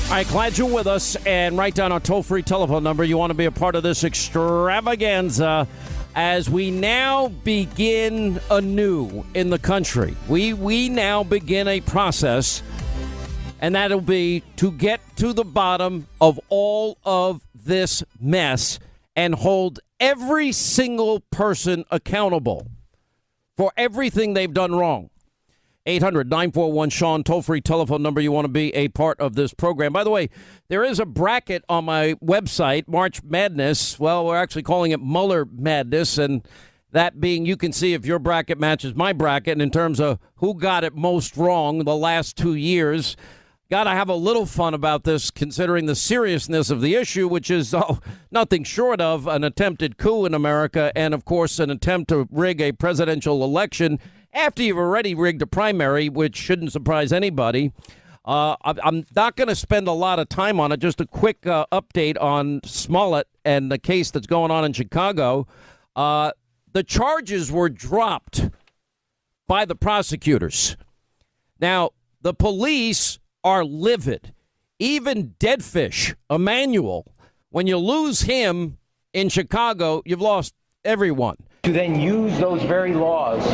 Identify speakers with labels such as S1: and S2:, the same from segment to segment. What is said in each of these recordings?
S1: All right, glad you're with us, and write down our toll-free telephone number. You want to be a part of this extravaganza as we now begin anew in the country. We now begin a process, and that'll be to get to the bottom of all of this mess and hold every single person accountable for everything they've done wrong. 800-941-SEAN, toll-free telephone number. You want to be a part of this program. By the way, there is a bracket on my website, March Madness. Well, we're actually calling it Mueller Madness, and that being you can see if your bracket matches my bracket. And in terms of who got it most wrong the last 2 years, got to have a little fun about this considering the seriousness of the issue, which is nothing short of an attempted coup in America and, of course, an attempt to rig a presidential election after you've already rigged a primary, which shouldn't surprise anybody. I'm not going to spend a lot of time on it. Just a quick update on Smollett and the case that's going on in Chicago. The charges were dropped by the prosecutors. Now, the police are livid. Even Deadfish, Emmanuel, when you lose him in Chicago, you've lost everyone.
S2: To then use those very laws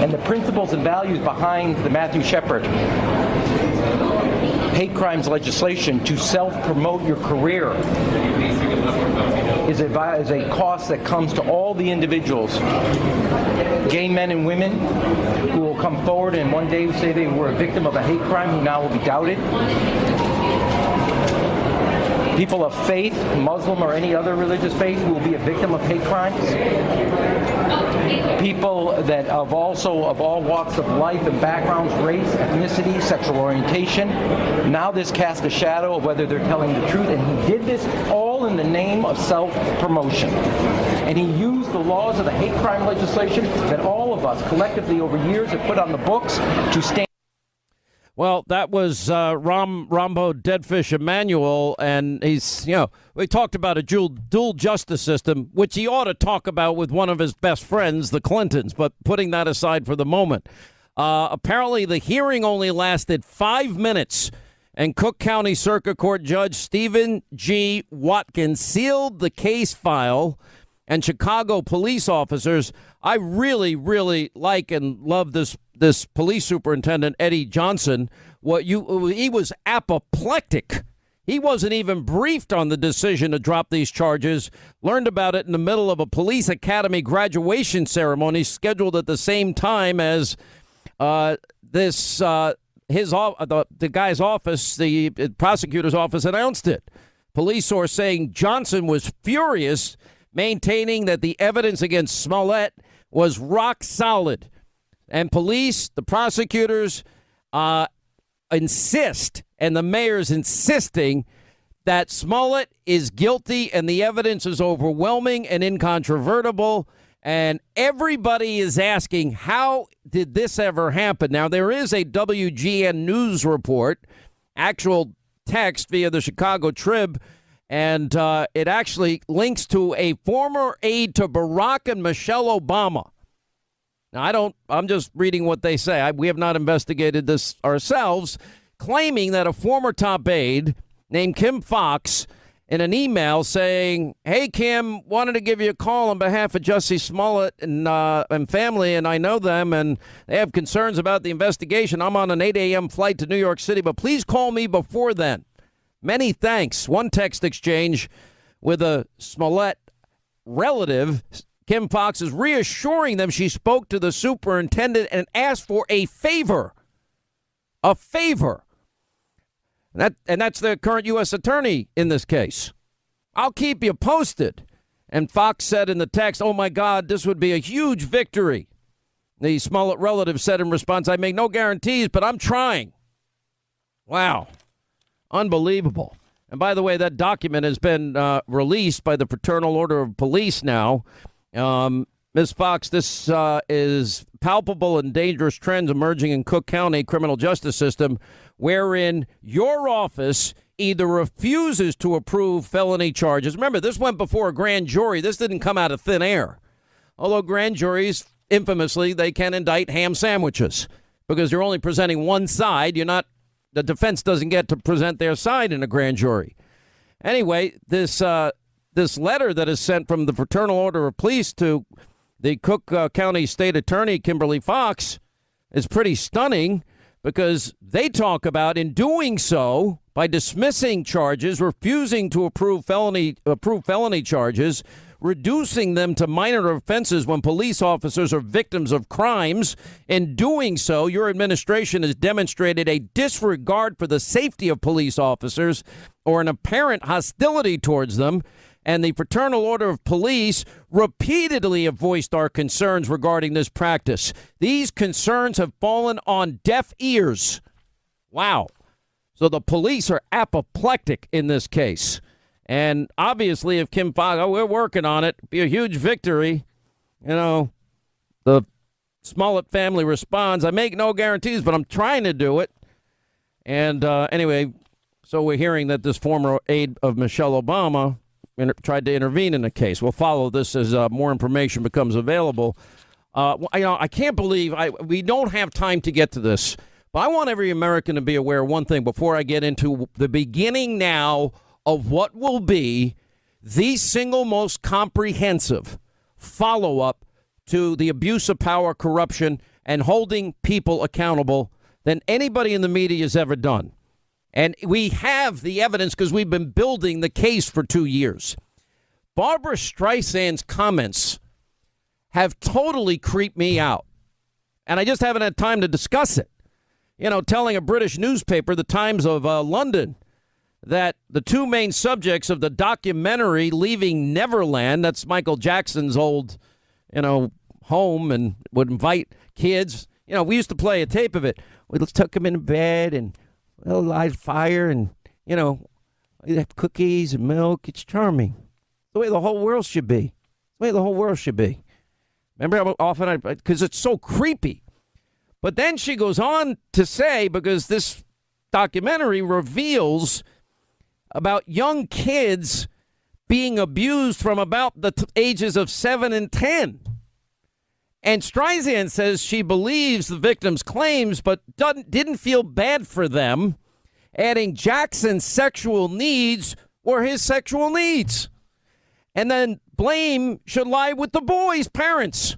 S2: and the principles and values behind the Matthew Shepard hate crimes legislation to self-promote your career is a cost that comes to all the individuals, gay men and women who will come forward and one day say they were a victim of a hate crime who now will be doubted. People of faith, Muslim or any other religious faith, who will be a victim of hate crimes. People that of all walks of life and backgrounds, race, ethnicity, sexual orientation. Now this casts a shadow of whether they're telling the truth, and he did this all in the name of self-promotion. And he used the laws of the hate crime legislation that all of us collectively over years have put on the books to stand.
S1: Well, that was Rambo Deadfish Emmanuel, and he's, we talked about a dual justice system, which he ought to talk about with one of his best friends, the Clintons, but putting that aside for the moment. Apparently, the hearing only lasted 5 minutes, and Cook County Circuit Court Judge Stephen G. Watkins sealed the case file, and Chicago police officers, I really, really like and love this police superintendent, Eddie Johnson. He was apoplectic. He wasn't even briefed on the decision to drop these charges. Learned about it in the middle of a police academy graduation ceremony scheduled at the same time as the guy's office, the prosecutor's office, announced it. Police source saying Johnson was furious, maintaining that the evidence against Smollett was rock solid. And police, the prosecutors insist, and the mayor's insisting, that Smollett is guilty and the evidence is overwhelming and incontrovertible. And everybody is asking, how did this ever happen? Now, there is a WGN News report, actual text via the Chicago Trib, and it actually links to a former aide to Barack and Michelle Obama. Now, I'm just reading what they say. We have not investigated this ourselves, claiming that a former top aide named Kim Fox in an email saying, hey, Kim, wanted to give you a call on behalf of Jussie Smollett and family, and I know them, and they have concerns about the investigation. I'm on an 8 a.m. flight to New York City, but please call me before then. Many thanks. One text exchange with a Smollett relative. Kim Fox is reassuring them she spoke to the superintendent and asked for a favor. A favor. And that's the current U.S. attorney in this case. I'll keep you posted. And Fox said in the text, oh, my God, this would be a huge victory. The Smollett relative said in response, I make no guarantees, but I'm trying. Wow. Unbelievable. And by the way, that document has been released by the Fraternal Order of Police now. Ms. Fox, this is palpable and dangerous trends emerging in Cook County criminal justice system, wherein your office either refuses to approve felony charges. Remember, this went before a grand jury. This didn't come out of thin air. Although grand juries, infamously, they can indict ham sandwiches because you're only presenting one side. You're not the defense doesn't get to present their side in a grand jury. Anyway, this letter that is sent from the Fraternal Order of Police to the Cook County State Attorney, Kimberly Fox, is pretty stunning because they talk about, in doing so, by dismissing charges, refusing to approve felony charges, reducing them to minor offenses when police officers are victims of crimes. In doing so, your administration has demonstrated a disregard for the safety of police officers or an apparent hostility towards them. And the Fraternal Order of Police repeatedly have voiced our concerns regarding this practice. These concerns have fallen on deaf ears. Wow. So the police are apoplectic in this case. And obviously, if Kim Fox, we're working on it, be a huge victory. You know, the Smollett family responds, I make no guarantees, but I'm trying to do it. And anyway, so we're hearing that this former aide of Michelle Obama tried to intervene in the case. We'll follow this as more information becomes available. I can't believe we don't have time to get to this, but I want every American to be aware of one thing before I get into the beginning now of what will be the single most comprehensive follow-up to the abuse of power, corruption, and holding people accountable than anybody in the media has ever done. And we have the evidence because we've been building the case for 2 years. Barbara Streisand's comments have totally creeped me out. And I just haven't had time to discuss it. You know, telling a British newspaper, the Times of London, that the two main subjects of the documentary Leaving Neverland, that's Michael Jackson's old, home, and would invite kids. You know, we used to play a tape of it. We took them in bed and light fire and, we have cookies and milk. It's charming. The way the whole world should be. The way the whole world should be. Remember how often because it's so creepy. But then she goes on to say, because this documentary reveals about young kids being abused from about the ages of 7 and 10. And Streisand says she believes the victims' claims, but didn't feel bad for them, adding Jackson's sexual needs were his sexual needs. And then blame should lie with the boys' parents.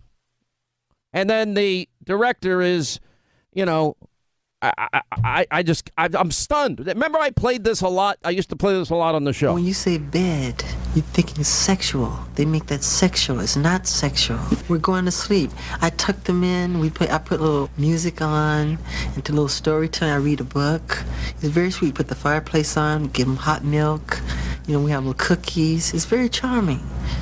S1: And then the director is, I'm stunned. Remember, I played this a lot. I used to play this a lot on the show.
S3: When you say bed, you're thinking sexual. They make that sexual. It's not sexual. We're going to sleep. I tuck them in. I put a little music on, into a little story time. I read a book. It's very sweet. Put the fireplace on. Give them hot milk. We have little cookies. It's very charming.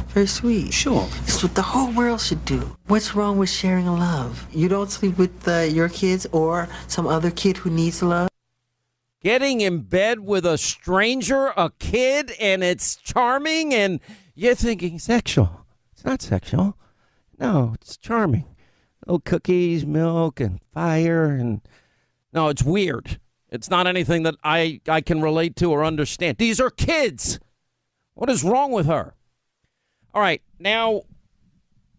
S3: Very sweet. Sure. It's what the whole world should do. What's wrong with sharing a love? You don't sleep with your kids or some other kid who needs love?
S1: Getting in bed with a stranger, a kid, and it's charming, and you're thinking sexual. It's not sexual. No, it's charming. Little cookies, milk, and fire, and no, it's weird. It's not anything that I can relate to or understand. These are kids. What is wrong with her? All right, now,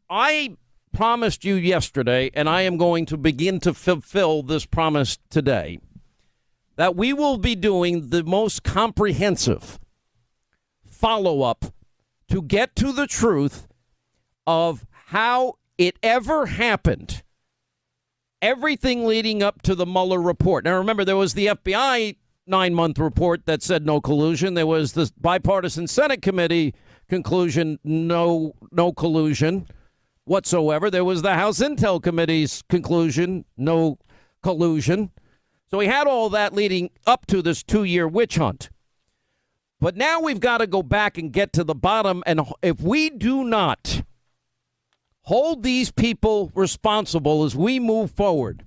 S1: I promised you yesterday, and I am going to begin to fulfill this promise today, that we will be doing the most comprehensive follow-up to get to the truth of how it ever happened. Everything leading up to the Mueller report. Now, remember, there was the FBI 9-month report that said no collusion. There was the bipartisan Senate committee conclusion, no collusion whatsoever. There was the House Intel Committee's conclusion, no collusion. So we had all that leading up to this 2-year witch hunt. But now we've got to go back and get to the bottom. And if we do not hold these people responsible as we move forward,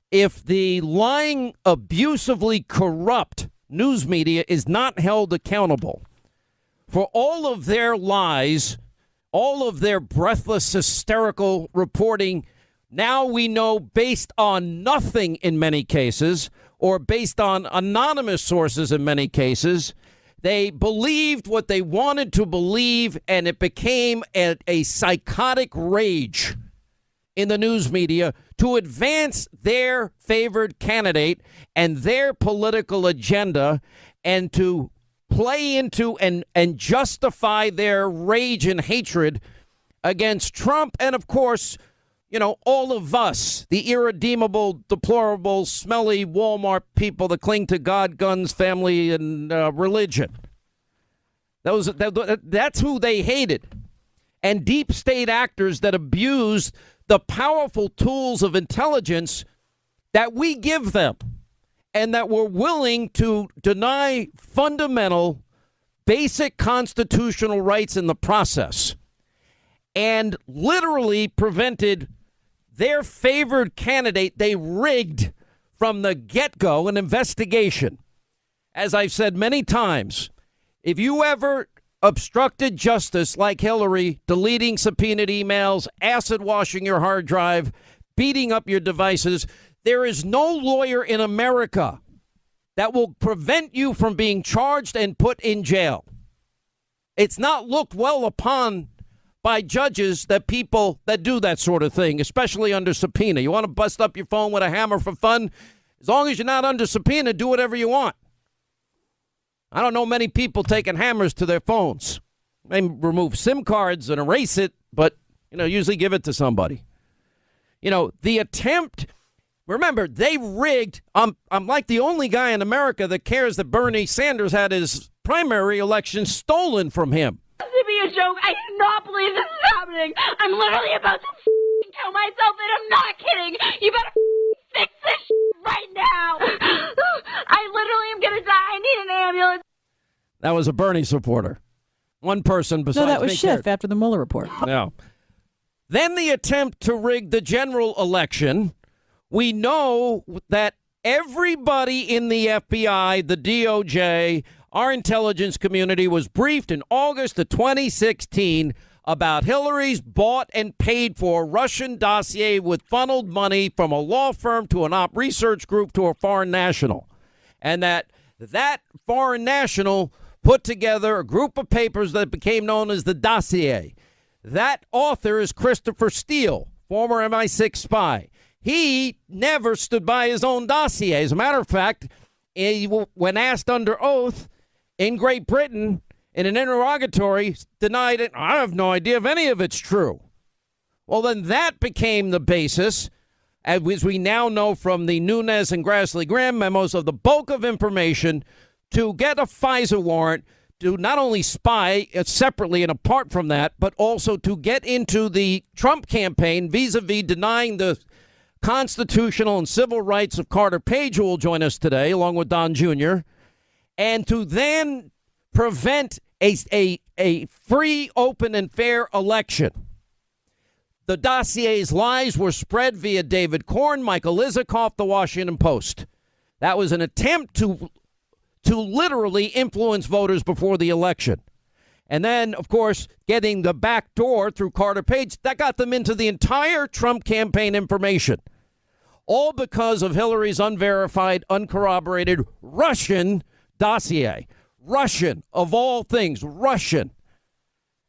S1: if the lying, abusively corrupt news media is not held accountable for all of their lies, all of their breathless, hysterical reporting, now we know based on nothing in many cases, or based on anonymous sources in many cases, they believed what they wanted to believe, and it became a psychotic rage in the news media to advance their favored candidate and their political agenda and to play into and justify their rage and hatred against Trump and, of course, you know, all of us, the irredeemable, deplorable, smelly Walmart people that cling to God, guns, family, and religion. That's who they hated. And deep state actors that abuse the powerful tools of intelligence that we give them and that we're willing to deny fundamental, basic constitutional rights in the process, and literally prevented their favored candidate. They rigged from the get-go an investigation. As I've said many times, if you ever obstructed justice like Hillary, deleting subpoenaed emails, acid washing your hard drive, beating up your devices, there is no lawyer in America that will prevent you from being charged and put in jail. It's not looked well upon by judges that people that do that sort of thing, especially under subpoena. You want to bust up your phone with a hammer for fun? As long as you're not under subpoena, do whatever you want. I don't know many people taking hammers to their phones. They remove SIM cards and erase it, but, you know, usually give it to somebody. You know, the attempt, remember, they rigged. I'm like the only guy in America that cares that Bernie Sanders had his primary election stolen from him.
S4: To be a joke. I do not believe this is happening. I'm literally about to kill myself, and I'm not kidding. You better fix this right now. I literally am gonna die. I need an ambulance.
S1: That was a Bernie supporter. One person besides
S5: No, that was
S1: me
S5: Schiff
S1: cared.
S5: after the Mueller report.
S1: No. Then the attempt to rig the general election. We know that everybody in the FBI, the DOJ, our intelligence community was briefed in August of 2016 about Hillary's bought and paid for Russian dossier with funneled money from a law firm to an op research group to a foreign national. And that foreign national put together a group of papers that became known as the dossier. That author is Christopher Steele, former MI6 spy. He never stood by his own dossier. As a matter of fact, when asked under oath in Great Britain in an interrogatory, denied it. I have no idea if any of it's true. Well, then that became the basis, as we now know from the Nunes and Grassley Graham memos, of the bulk of information to get a FISA warrant to not only spy separately and apart from that, but also to get into the Trump campaign vis-a-vis denying the constitutional and civil rights of Carter Page, who will join us today, along with Don Jr., and to then prevent a free, open, and fair election. The dossier's lies were spread via David Corn, Michael Isikoff, The Washington Post. That was an attempt to literally influence voters before the election. And then, of course, getting the back door through Carter Page, that got them into the entire Trump campaign information. All because of Hillary's unverified, uncorroborated Russian dossier. Russian, of all things, Russian.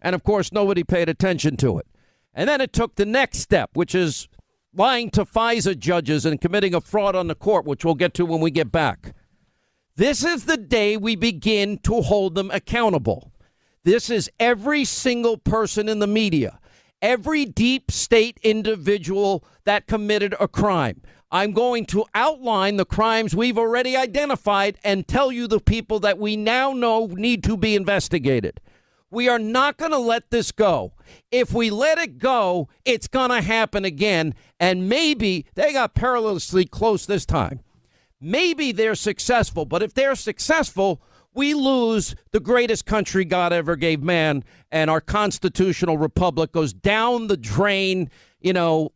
S1: And, of course, nobody paid attention to it. And then it took the next step, which is lying to FISA judges and committing a fraud on the court, which we'll get to when we get back. This is the day we begin to hold them accountable. This is every single person in the media, every deep state individual that committed a crime. I'm going to outline the crimes we've already identified and tell you the people that we now know need to be investigated. We are not going to let this go. If we let it go, it's going to happen again. And maybe they got perilously close this time. Maybe they're successful. But if they're successful, we lose the greatest country God ever gave man. And our constitutional republic goes down the drain,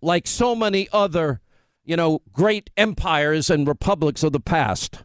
S1: like so many other, great empires and republics of the past.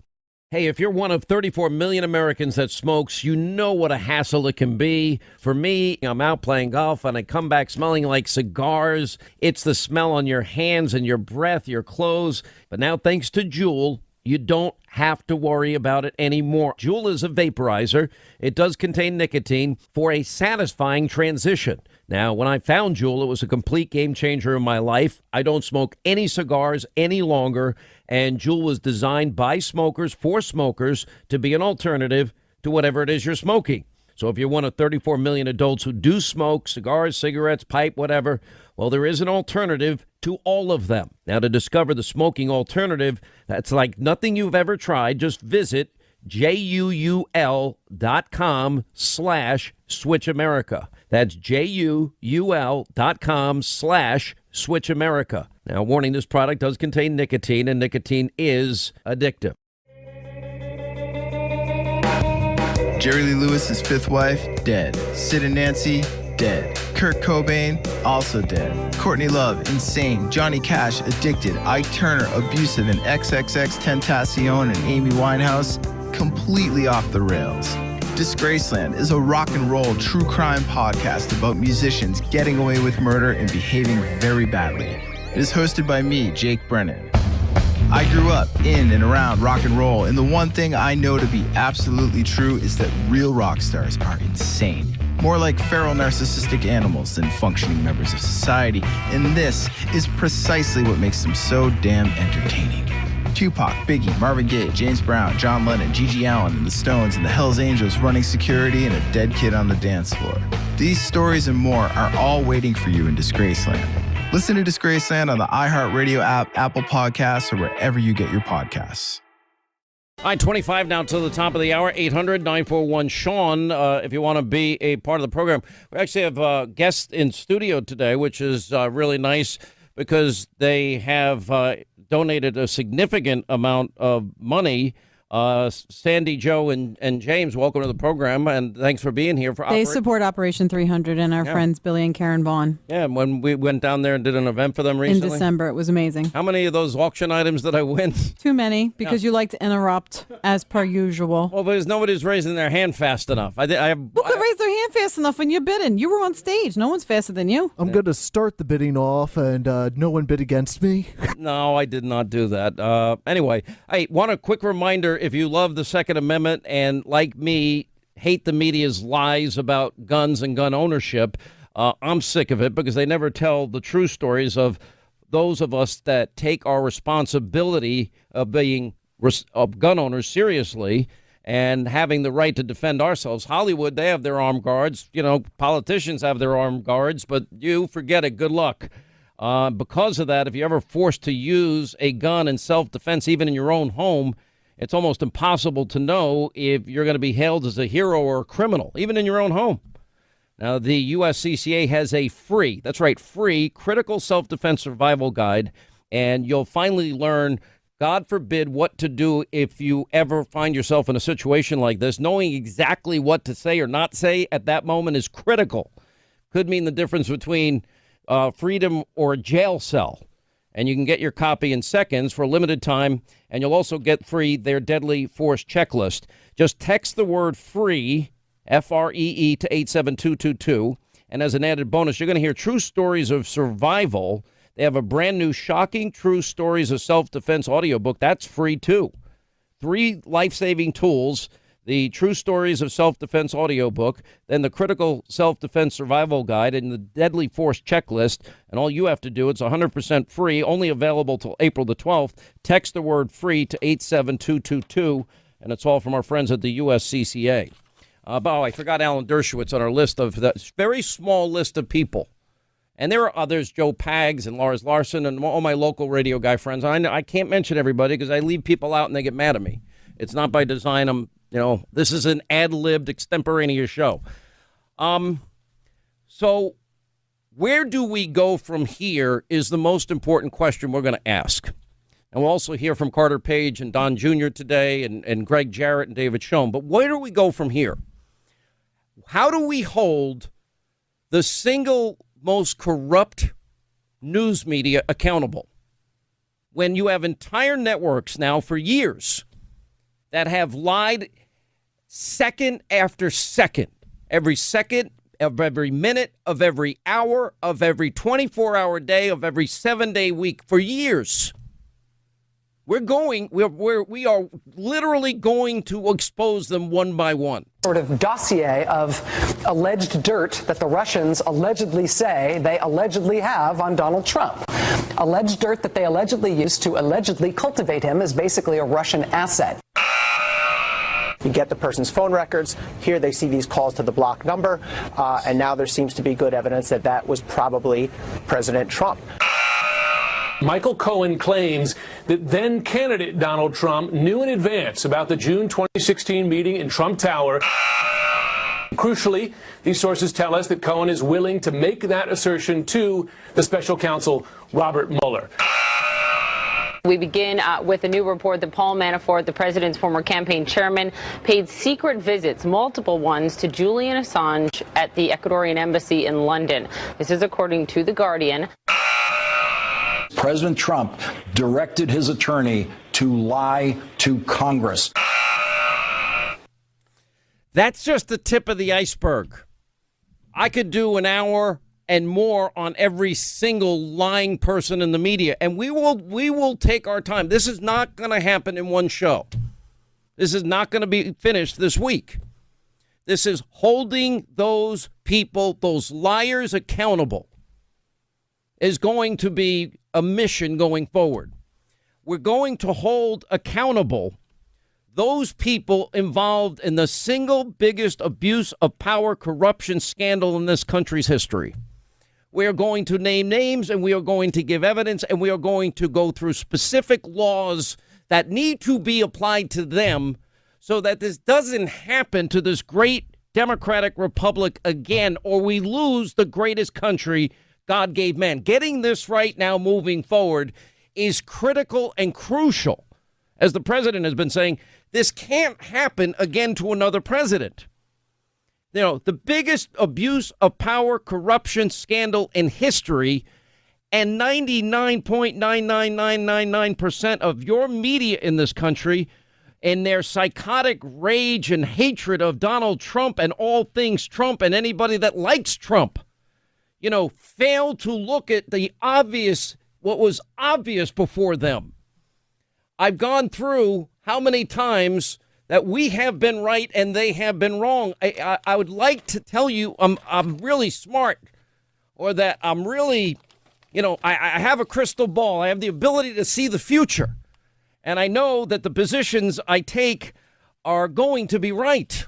S1: Hey, if you're one of 34 million Americans that smokes, you know what a hassle it can be. For me, I'm out playing golf and I come back smelling like cigars. It's the smell on your hands and your breath, your clothes. But now, thanks to Juul, you don't have to worry about it anymore. Juul is a vaporizer. It does contain nicotine for a satisfying transition. Now, when I found Juul, it was a complete game changer in my life. I don't smoke any cigars any longer, and Juul was designed by smokers for smokers to be an alternative to whatever it is you're smoking. So if you're one of 34 million adults who do smoke cigars, cigarettes, pipe, whatever, well, there is an alternative to all of them. Now, to discover the smoking alternative, that's like nothing you've ever tried. Just visit JUUL.com/Switch America. That's JUUL.com/Switch America. Now, warning, this product does contain nicotine, and nicotine is addictive.
S5: Jerry Lee Lewis's fifth wife, dead. Sid and Nancy, dead. Kurt Cobain, also dead. Courtney Love, insane. Johnny Cash, addicted. Ike Turner, abusive. And XXXTentacion and Amy Winehouse, completely off the rails. Disgraceland is a rock and roll true crime podcast about musicians getting away with murder and behaving very badly. It is hosted by me, Jake Brennan. I grew up in and around rock and roll, and the one thing I know to be absolutely true is that real rock stars are insane. More like feral narcissistic animals than functioning members of society, and this is precisely what makes them so damn entertaining. Tupac, Biggie, Marvin Gaye, James Brown, John Lennon, Gigi Allen, and the Stones, and the Hells Angels running security, and a dead kid on the dance floor. These stories and more are all waiting for you in Disgraceland. Listen to Disgraceland on the iHeartRadio app, Apple Podcasts, or wherever you get your podcasts.
S1: All right, 25 now to the top of the hour, 800-941-SEAN, if you want to be a part of the program. We actually have a guest in studio today, which is really nice because they have donated a significant amount of money. Sandy, Joe, and James, welcome to the program, and thanks for being here.
S6: They support Operation 300 and our friends Billy and Karen Vaughn.
S1: Yeah, and when we went down there and did an event for them recently.
S6: In December, it was amazing.
S1: How many of those auction items did I win?
S6: Too many, because you like to interrupt, as per usual.
S1: Well, because nobody's raising their hand fast enough.
S6: Who could raise their hand fast enough when you're bidding? You were on stage. No one's faster than you.
S7: I'm going to start the bidding off, and no one bid against me.
S1: No, I did not do that. Anyway, I want a quick reminder, if you love the Second Amendment and, like me, hate the media's lies about guns and gun ownership, I'm sick of it because they never tell the true stories of those of us that take our responsibility of being gun owners seriously and having the right to defend ourselves. Hollywood, they have their armed guards. You know, politicians have their armed guards, but you forget it. Good luck. Because of that, if you're ever forced to use a gun in self-defense, even in your own home, it's almost impossible to know if you're going to be hailed as a hero or a criminal, even in your own home. Now, the USCCA has a free, that's right, free critical self-defense survival guide, and you'll finally learn, God forbid, what to do if you ever find yourself in a situation like this. Knowing exactly what to say or not say at that moment is critical. Could mean the difference between freedom or a jail cell. And you can get your copy in seconds for a limited time, and you'll also get free their deadly force checklist. Just text the word FREE, F-R-E-E, to 87222. And as an added bonus, you're going to hear true stories of survival. They have a brand new Shocking True Stories of Self-Defense audiobook. That's free, too. 3 life-saving tools. The True Stories of Self-Defense audiobook, then the Critical Self-Defense Survival Guide, and the Deadly Force Checklist. And all you have to do, it's 100% free, only available till April the 12th. Text the word FREE to 87222, and it's all from our friends at the USCCA. I forgot Alan Dershowitz on our list of that very small list of people. And there are others, Joe Pags and Lars Larson and all my local radio guy friends. I can't mention everybody because I leave people out and they get mad at me. It's not by design. This is an ad-libbed, extemporaneous show. So where do we go from here is the most important question we're going to ask. And we'll also hear from Carter Page and Don Jr. today and Greg Jarrett and David Schoen. But where do we go from here? How do we hold the single most corrupt news media accountable when you have entire networks now for years that have lied second after second, every second of every minute of every hour of every 24-hour day of every 7-day week for years? We are literally going to expose them one by one,
S8: sort of dossier of alleged dirt that the Russians allegedly say they allegedly have on Donald Trump. Alleged dirt that they allegedly used to allegedly cultivate him as basically a Russian asset.
S9: You get the person's phone records. Here they see these calls to the blocked number, and now there seems to be good evidence that that was probably President Trump.
S10: Michael Cohen claims that then candidate Donald Trump knew in advance about the June 2016 meeting in Trump Tower. Crucially, these sources tell us that Cohen is willing to make that assertion to the special counsel, Robert Mueller.
S11: We begin with a new report that Paul Manafort, the president's former campaign chairman, paid secret visits, multiple ones, to Julian Assange at the Ecuadorian embassy in London. This is according to The Guardian.
S12: President Trump directed his attorney to lie to Congress.
S1: That's just the tip of the iceberg. I could do an hour and more on every single lying person in the media, and we will take our time. This is not going to happen in one show. This is not going to be finished this week. This is holding those people, those liars, accountable, is going to be a mission going forward. We're going to hold accountable those people involved in the single biggest abuse of power, corruption scandal in this country's history. We are going to name names, and we are going to give evidence, and we are going to go through specific laws that need to be applied to them so that this doesn't happen to this great democratic republic again, or we lose the greatest country God gave man. Getting this right now moving forward is critical and crucial. As the president has been saying, this can't happen again to another president. You know, the biggest abuse of power, corruption scandal in history, and 99.99999% of your media in this country, in their psychotic rage and hatred of Donald Trump and all things Trump and anybody that likes Trump, you know, failed to look at the obvious, what was obvious before them. I've gone through how many times that we have been right and they have been wrong. I would like to tell you I'm really smart, or that I'm really, you know, I have a crystal ball. I have the ability to see the future. And I know that the positions I take are going to be right.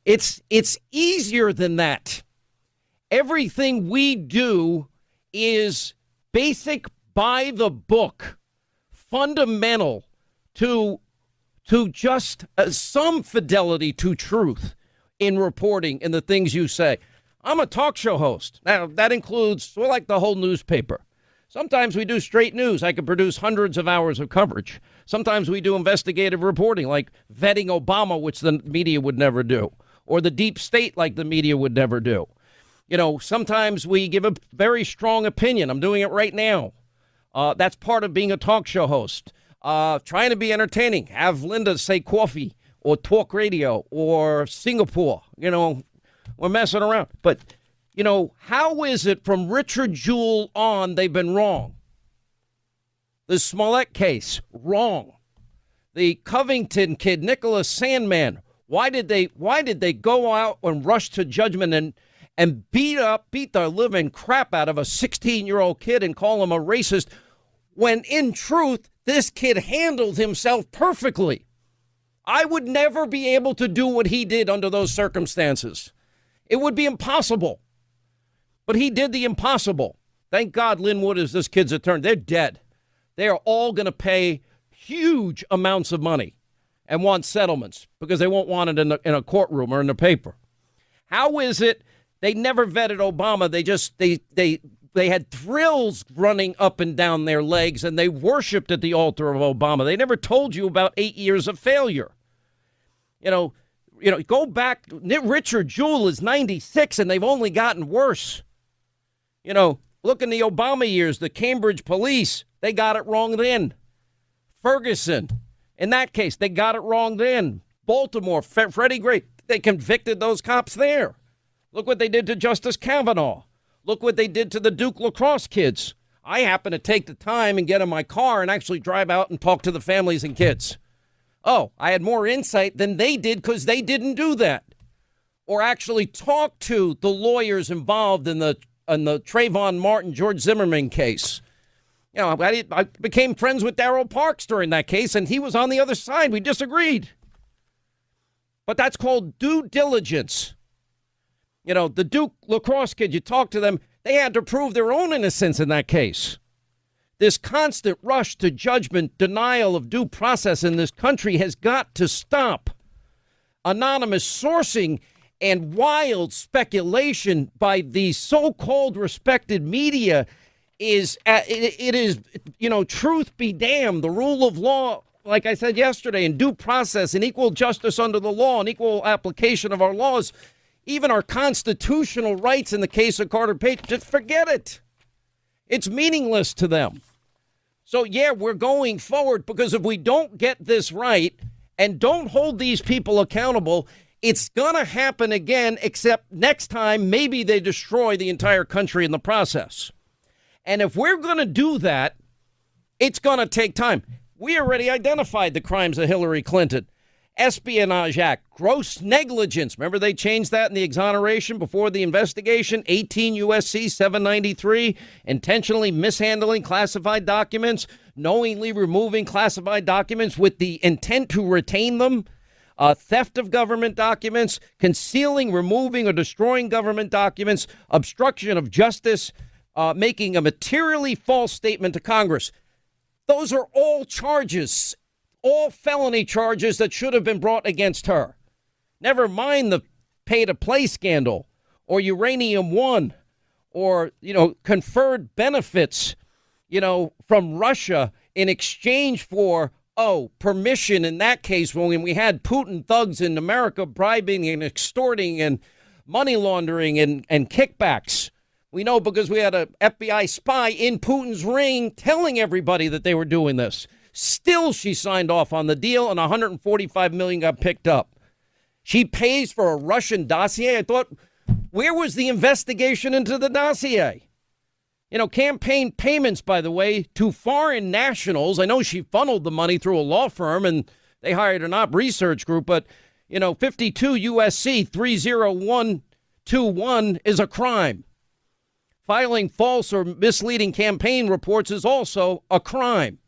S1: It's easier than that. Everything we do is basic, by the book, fundamental to just some fidelity to truth in reporting and the things you say. I'm a talk show host. Now, that includes, we're like the whole newspaper. Sometimes we do straight news. I can produce hundreds of hours of coverage. Sometimes we do investigative reporting, like vetting Obama, which the media would never do, or the deep state, like the media would never do. You know, sometimes we give a very strong opinion. I'm doing it right now. That's part of being a talk show host. Trying to be entertaining. Have Linda say coffee or talk radio or Singapore. You know, we're messing around. But, you know, how is it from Richard Jewell on they've been wrong? The Smollett case, wrong. The Covington kid, Nicholas Sandman, why did they go out and rush to judgment and beat the living crap out of a 16-year-old kid and call him a racist, when in truth, this kid handled himself perfectly? I would never be able to do what he did under those circumstances. It would be impossible. But he did the impossible. Thank God Lynn Wood is this kid's attorney. They're dead. They are all going to pay huge amounts of money and want settlements because they won't want it in a courtroom or in the paper. How is it they never vetted Obama? They had thrills running up and down their legs, and they worshipped at the altar of Obama. They never told you about 8 years of failure. You know, go back. Richard Jewell is 96, and they've only gotten worse. You know, look in the Obama years, the Cambridge police, they got it wrong then. Ferguson, in that case, they got it wrong then. Baltimore, Freddie Gray, they convicted those cops there. Look what they did to Justice Kavanaugh. Look what they did to the Duke lacrosse kids. I happen to take the time and get in my car and actually drive out and talk to the families and kids Oh, I had more insight than they did because they didn't do that. Or actually talk to the lawyers involved in the Trayvon Martin, George Zimmerman case. You know, I became friends with Darrell Parks during that case, and he was on the other side. We disagreed. But that's called due diligence. You know, the Duke lacrosse kid, you talk to them, they had to prove their own innocence in that case. This constant rush to judgment, denial of due process in this country has got to stop. Anonymous sourcing and wild speculation by the so-called respected media is, truth be damned, the rule of law, like I said yesterday, and due process and equal justice under the law and equal application of our laws, even our constitutional rights in the case of Carter Page, just forget it. It's meaningless to them. So, yeah, we're going forward because if we don't get this right and don't hold these people accountable, it's going to happen again, except next time maybe they destroy the entire country in the process. And if we're going to do that, it's going to take time. We already identified the crimes of Hillary Clinton. Espionage Act, gross negligence. Remember they changed that in the exoneration before the investigation? 18 U.S.C. 793, intentionally mishandling classified documents, knowingly removing classified documents with the intent to retain them, theft of government documents, concealing, removing, or destroying government documents, obstruction of justice, making a materially false statement to Congress. Those are all charges. All felony charges that should have been brought against her. Never mind the pay-to-play scandal or Uranium One or, conferred benefits, from Russia in exchange for, permission in that case when we had Putin thugs in America bribing and extorting and money laundering and kickbacks. We know because we had an FBI spy in Putin's ring telling everybody that they were doing this. Still, she signed off on the deal and $145 million got picked up. She pays for a Russian dossier. I thought, where was the investigation into the dossier? Campaign payments, by the way, to foreign nationals. I know she funneled the money through a law firm and they hired an op research group, but, 52 U.S.C. 30121 is a crime. Filing false or misleading campaign reports is also a crime.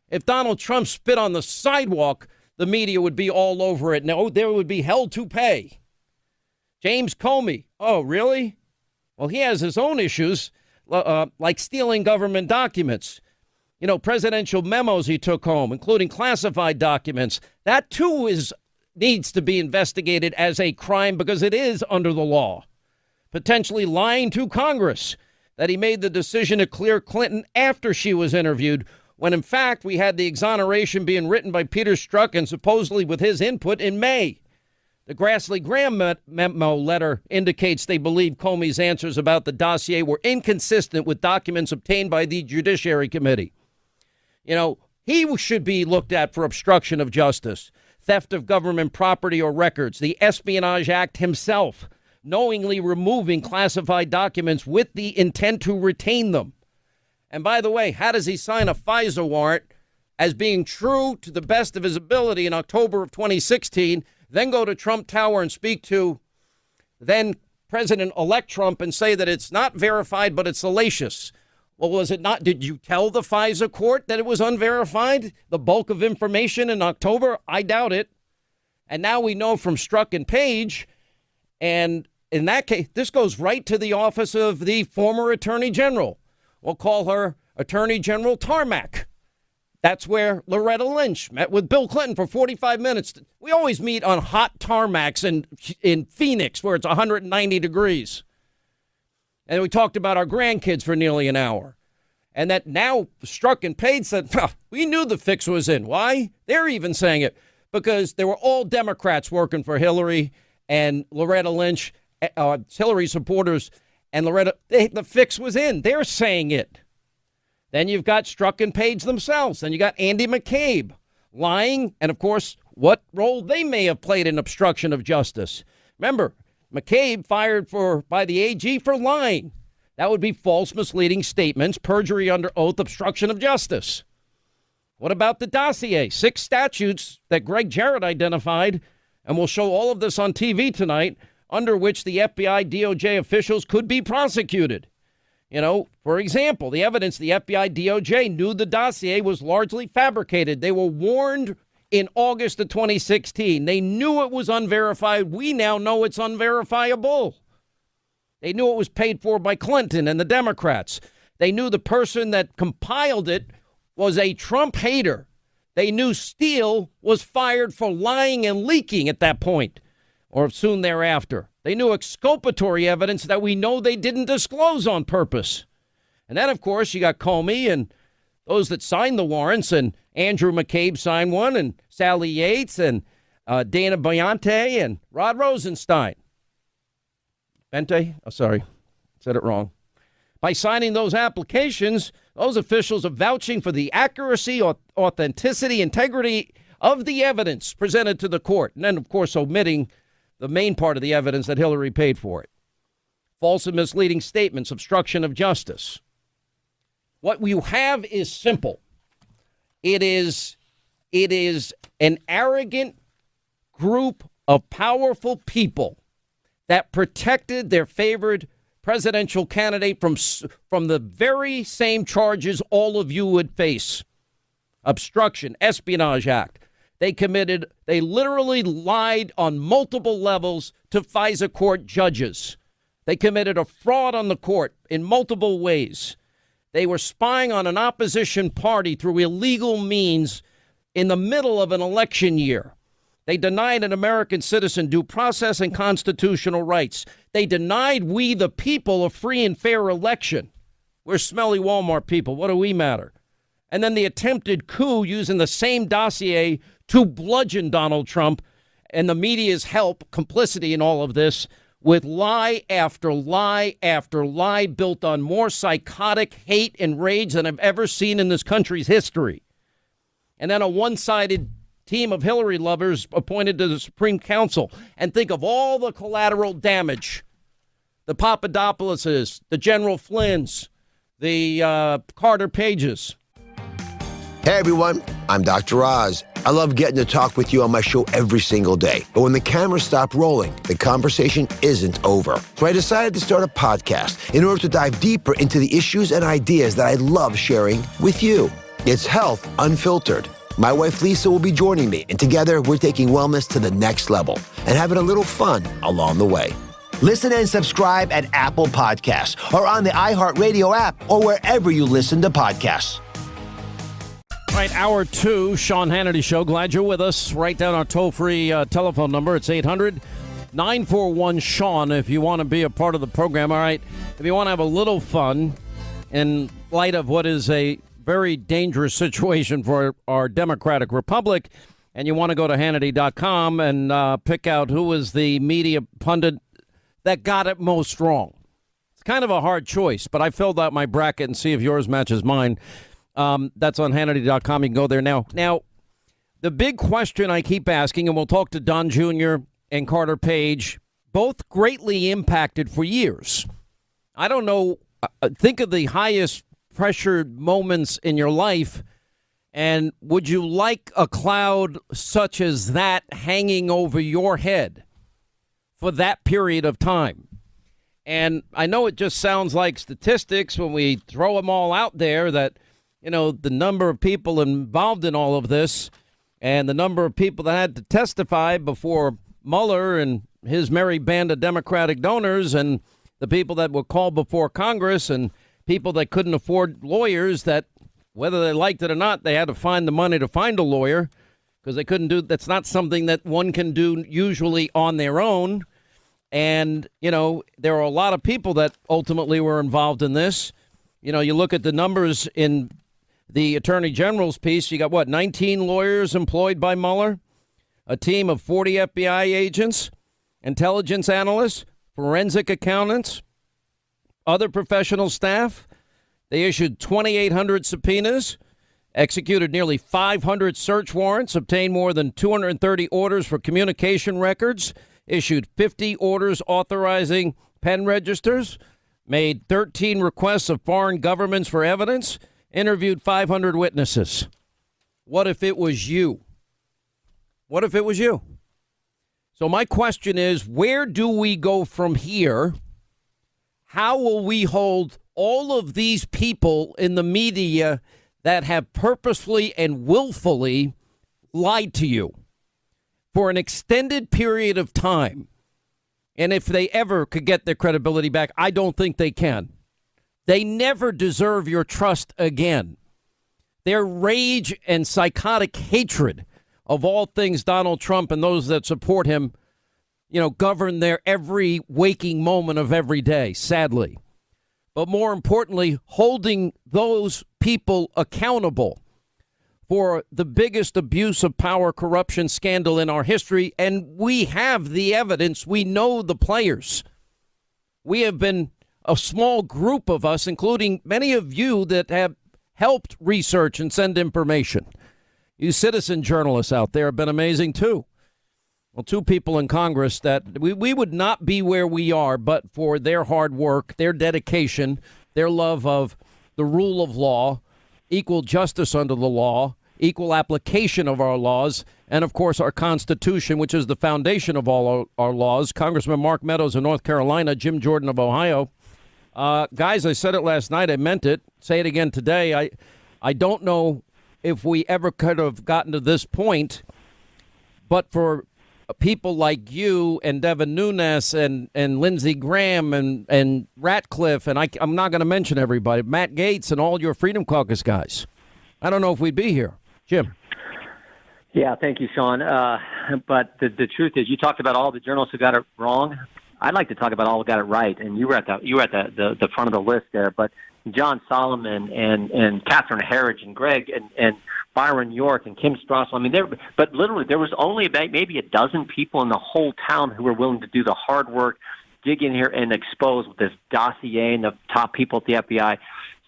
S1: If Donald Trump spit on the sidewalk, the media would be all over it. No, there would be hell to pay. James Comey. Oh, really? Well, he has his own issues, like stealing government documents. Presidential memos he took home, including classified documents. That, too, needs to be investigated as a crime because it is under the law. Potentially lying to Congress that he made the decision to clear Clinton after she was interviewed, when in fact we had the exoneration being written by Peter Strzok and supposedly with his input in May. The Grassley-Graham memo letter indicates they believe Comey's answers about the dossier were inconsistent with documents obtained by the Judiciary Committee. He should be looked at for obstruction of justice, theft of government property or records, the Espionage Act himself, knowingly removing classified documents with the intent to retain them. And by the way, how does he sign a FISA warrant as being true to the best of his ability in October of 2016, then go to Trump Tower and speak to then President-elect Trump and say that it's not verified, but it's salacious? Well, was it not? Did you tell the FISA court that it was unverified? The bulk of information in October? I doubt it. And now we know from Strzok and Page, and in that case, this goes right to the office of the former Attorney General. We'll call her Attorney General Tarmac. That's where Loretta Lynch met with Bill Clinton for 45 minutes. We always meet on hot tarmacs in Phoenix where it's 190 degrees. And we talked about our grandkids for nearly an hour. And that now Strzok and Page said, we knew the fix was in. Why? They're even saying it because they were all Democrats working for Hillary and Loretta Lynch, Hillary supporters. And Loretta, the fix was in. They're saying it. Then you've got Strzok and Page themselves. Then you got Andy McCabe lying. And, of course, what role they may have played in obstruction of justice. Remember, McCabe fired by the AG for lying. That would be false, misleading statements, perjury under oath, obstruction of justice. What about the dossier? 6 statutes that Greg Jarrett identified, and we'll show all of this on TV tonight, under which the FBI, DOJ officials could be prosecuted. You know, for example, the evidence the FBI, DOJ knew the dossier was largely fabricated. They were warned in August of 2016. They knew it was unverified. We now know it's unverifiable. They knew it was paid for by Clinton and the Democrats. They knew the person that compiled it was a Trump hater. They knew Steele was fired for lying and leaking at that point, or soon thereafter. They knew exculpatory evidence that we know they didn't disclose on purpose. And then, of course, you got Comey and those that signed the warrants, and Andrew McCabe signed one, and Sally Yates, and Dana Boyante, and Rod Rosenstein. Bente? Oh, sorry. Said it wrong. By signing those applications, those officials are vouching for the accuracy, authenticity, integrity of the evidence presented to the court. And then, of course, omitting the main part of the evidence that Hillary paid for it. False and misleading statements, obstruction of justice. What you have is simple. It is an arrogant group of powerful people that protected their favored presidential candidate from the very same charges all of you would face. Obstruction, Espionage Act. They literally lied on multiple levels to FISA court judges. They committed a fraud on the court in multiple ways. They were spying on an opposition party through illegal means in the middle of an election year. They denied an American citizen due process and constitutional rights. They denied we, the people, a free and fair election. We're smelly Walmart people. What do we matter? And then the attempted coup using the same dossier to bludgeon Donald Trump and the media's help, complicity in all of this, with lie after lie after lie built on more psychotic hate and rage than I've ever seen in this country's history. And then a one-sided team of Hillary lovers appointed to the Supreme Council. And think of all the collateral damage. The Papadopouloses, the General Flynn's, the Carter Pages.
S13: Hey, everyone. I'm Dr. Oz. I love getting to talk with you on my show every single day. But when the cameras stop rolling, the conversation isn't over. So I decided to start a podcast in order to dive deeper into the issues and ideas that I love sharing with you. It's Health Unfiltered. My wife Lisa will be joining me, and together we're taking wellness to the next level and having a little fun along the way. Listen and subscribe at Apple Podcasts or on the iHeartRadio app or wherever you listen to podcasts.
S1: All right, hour 2, Sean Hannity Show. Glad you're with us. Write down our toll-free telephone number. It's 800-941-SEAN if you want to be a part of the program. All right, if you want to have a little fun in light of what is a very dangerous situation for our democratic republic, and you want to go to Hannity.com and pick out who was the media pundit that got it most wrong. It's kind of a hard choice, but I filled out my bracket and see if yours matches mine. That's on Hannity.com. You can go there now. Now, the big question I keep asking, and we'll talk to Don Jr. and Carter Page, both greatly impacted for years. I don't know. Think of the highest pressured moments in your life, and would you like a cloud such as that hanging over your head for that period of time? And I know it just sounds like statistics when we throw them all out there that, you know, the number of people involved in all of this and the number of people that had to testify before Mueller and his merry band of Democratic donors, and the people that were called before Congress, and people that couldn't afford lawyers, that whether they liked it or not, they had to find the money to find a lawyer because they couldn't do. That's not something that one can do usually on their own. And, you know, there are a lot of people that ultimately were involved in this. You know, you look at the numbers in the Attorney General's piece, you got, 19 lawyers employed by Mueller, a team of 40 FBI agents, intelligence analysts, forensic accountants, other professional staff. They issued 2,800 subpoenas, executed nearly 500 search warrants, obtained more than 230 orders for communication records, issued 50 orders authorizing pen registers, made 13 requests of foreign governments for evidence, interviewed 500 witnesses. What if it was you? What if it was you? So my question is, where do we go from here? How will we hold all of these people in the media that have purposefully and willfully lied to you for an extended period of time? And if they ever could get their credibility back, I don't think they can. They never deserve your trust again. Their rage and psychotic hatred of all things Donald Trump and those that support him, govern their every waking moment of every day, sadly. But more importantly, holding those people accountable for the biggest abuse of power, corruption scandal in our history. And we have the evidence. We know the players. We have been a small group of us, including many of you that have helped research and send information. You citizen journalists out there have been amazing, too. Well, two people in Congress that we would not be where we are but for their hard work, their dedication, their love of the rule of law, equal justice under the law, equal application of our laws, and, of course, our Constitution, which is the foundation of all our laws. Congressman Mark Meadows of North Carolina, Jim Jordan of Ohio. Guys, I said it last night. I meant it. Say it again today. I don't know if we ever could have gotten to this point, but for people like you and Devin Nunes and Lindsey Graham and Ratcliffe, and I'm not going to mention everybody, Matt Gaetz and all your Freedom Caucus guys, I don't know if we'd be here. Jim.
S14: Yeah, thank you, Sean. But the truth is, you talked about all the journalists who got it wrong. I'd like to talk about all who got it right, and you were at the front of the list there. But John Solomon and Catherine Herridge and Greg and Byron York and Kim Strassel. I mean, but literally there was only about maybe a dozen people in the whole town who were willing to do the hard work, dig in here and expose with this dossier and the top people at the FBI.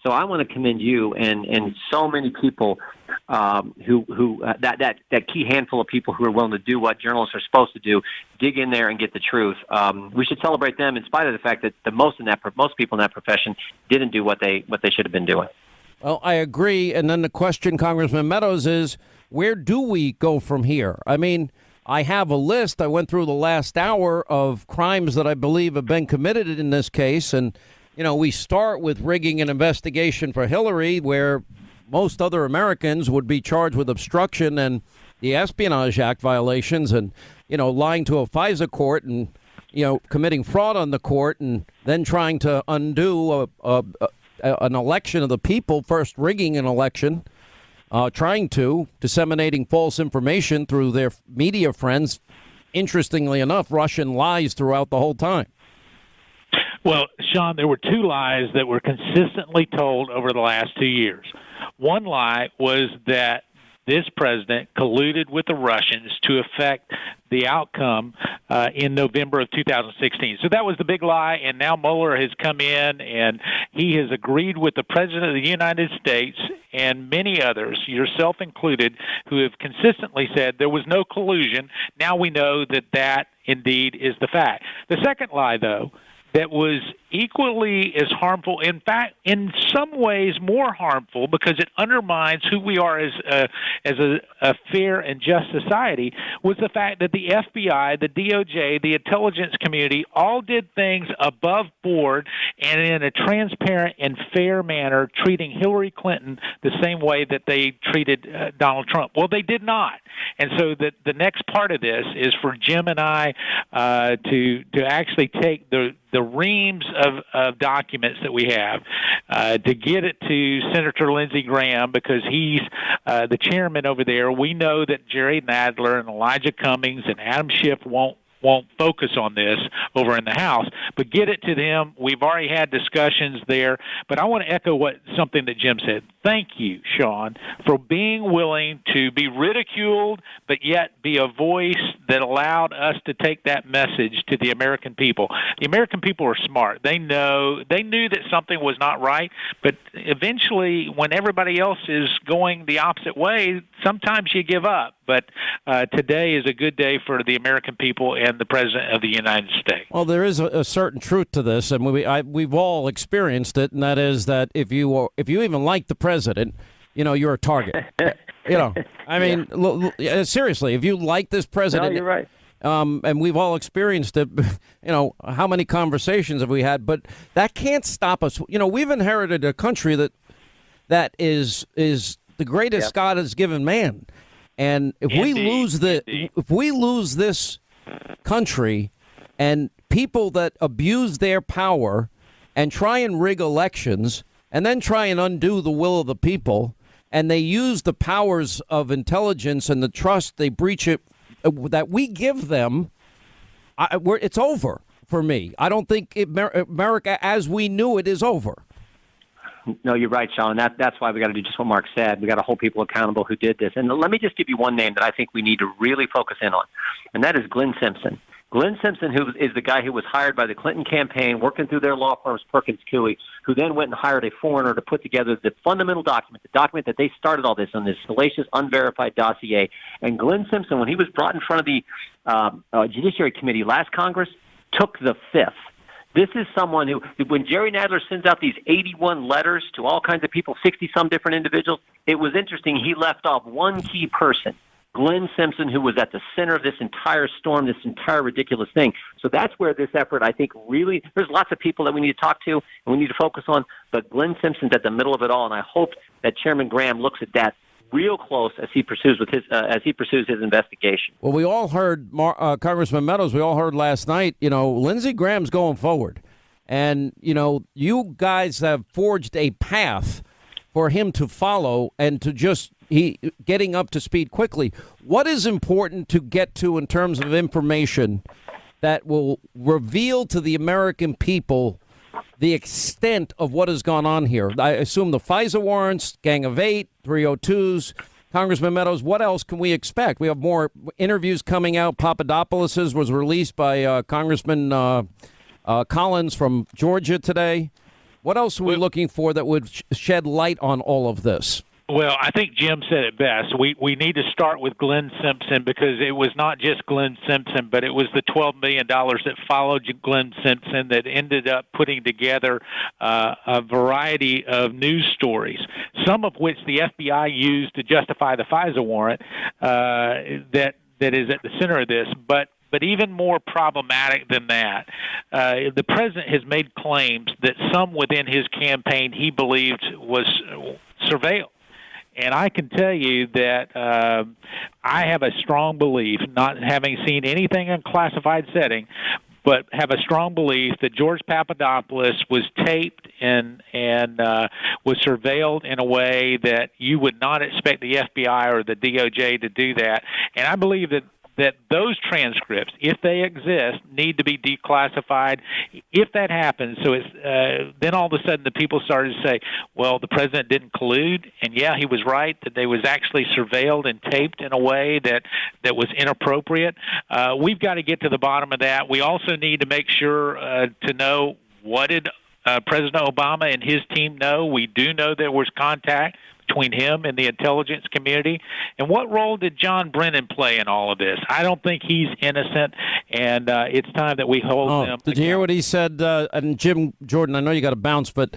S14: So I want to commend you and so many people who that key handful of people who are willing to do what journalists are supposed to do, dig in there and get the truth. We should celebrate them in spite of the fact that most people in that profession didn't do what they should have been doing.
S1: Well, I agree. And then the question, Congressman Meadows, is where do we go from here? I mean, I have a list. I went through the last hour of crimes that I believe have been committed in this case. And, we start with rigging an investigation for Hillary, where most other Americans would be charged with obstruction and the Espionage Act violations and, lying to a FISA court and, committing fraud on the court and then trying to undo an election of the people, first rigging an election, disseminating false information through their media friends. Interestingly enough, Russian lies throughout the whole time.
S15: Well, Sean, there were two lies that were consistently told over the last 2 years. One lie was that this president colluded with the Russians to affect the outcome in November of 2016. So that was the big lie, and now Mueller has come in, and he has agreed with the President of the United States and many others, yourself included, who have consistently said there was no collusion. Now we know that indeed is the fact. The second lie, though, that was equally as harmful, in fact, in some ways more harmful, because it undermines who we are as a fair and just society, was the fact that the FBI, the DOJ, the intelligence community all did things above board and in a transparent and fair manner, treating Hillary Clinton the same way that they treated Donald Trump. Well, they did not. And so the next part of this is for Jim and I to actually take the reams of documents that we have to get it to Senator Lindsey Graham, because he's the chairman over there. We know that Jerry Nadler and Elijah Cummings and Adam Schiff won't focus on this over in the House, but get it to them. We've already had discussions there, but I want to echo something that Jim said. Thank you, Sean, for being willing to be ridiculed, but yet be a voice that allowed us to take that message to the American people. The American people are smart. They knew that something was not right, but eventually when everybody else is going the opposite way, sometimes you give up. But today is a good day for the American people and the President of the United States.
S1: Well, there is a certain truth to this, and we've all experienced it, and that is that if you even like the president, you're a target. I mean, seriously, if you like this president,
S14: no, you're right.
S1: And we've all experienced it. How many conversations have we had? But that can't stop us. We've inherited a country that is the greatest God has given man. And if we lose this country and people that abuse their power and try and rig elections and then try and undo the will of the people, and they use the powers of intelligence and the trust they breach it that we give them, it's over for me. I don't think America as we knew it is over.
S14: No, you're right, Sean. That's why we got to do just what Mark said. We got to hold people accountable who did this. And let me just give you one name that I think we need to really focus in on, and that is Glenn Simpson. Glenn Simpson, who is the guy who was hired by the Clinton campaign, working through their law firms, Perkins Coie, who then went and hired a foreigner to put together the fundamental document, the document that they started all this on, this salacious, unverified dossier. And Glenn Simpson, when he was brought in front of the Judiciary Committee last Congress, took the fifth. This is someone who, when Jerry Nadler sends out these 81 letters to all kinds of people, 60-some different individuals, it was interesting. He left off one key person, Glenn Simpson, who was at the center of this entire storm, this entire ridiculous thing. So that's where this effort, I think, really, there's lots of people that we need to talk to and we need to focus on, but Glenn Simpson's at the middle of it all, and I hope that Chairman Graham looks at that real close as he pursues his investigation.
S1: Well, we all heard Congressman Meadows. We all heard last night. Lindsey Graham's going forward, and you guys have forged a path for him to follow and to just getting up to speed quickly. What is important to get to in terms of information that will reveal to the American people the extent of what has gone on here? I assume the FISA warrants, Gang of Eight, 302s. Congressman Meadows, what else can we expect? We have more interviews coming out. Papadopoulos's was released by Congressman Collins from Georgia today. What else are we looking for that would shed light on all of this?
S15: Well, I think Jim said it best. We need to start with Glenn Simpson, because it was not just Glenn Simpson, but it was the $12 million that followed Glenn Simpson that ended up putting together a variety of news stories, some of which the FBI used to justify the FISA warrant that is at the center of this. But even more problematic than that, the president has made claims that some within his campaign he believed was surveilled. And I can tell you that I have a strong belief, not having seen anything in a classified setting, but have a strong belief that George Papadopoulos was taped and was surveilled in a way that you would not expect the FBI or the DOJ to do that. And I believe that those transcripts, if they exist, need to be declassified. If that happens, so it's then all of a sudden the people started to say, well, the president didn't collude, and yeah, he was right, that they was actually surveilled and taped in a way that was inappropriate. We've got to get to the bottom of that. We also need to make sure to know, what did President Obama and his team know? We do know there was contact between him and the intelligence community. And what role did John Brennan play in all of this? I don't think he's innocent, and it's time that we hold him.
S1: Did you hear what he said? And Jim Jordan, I know you got to bounce, but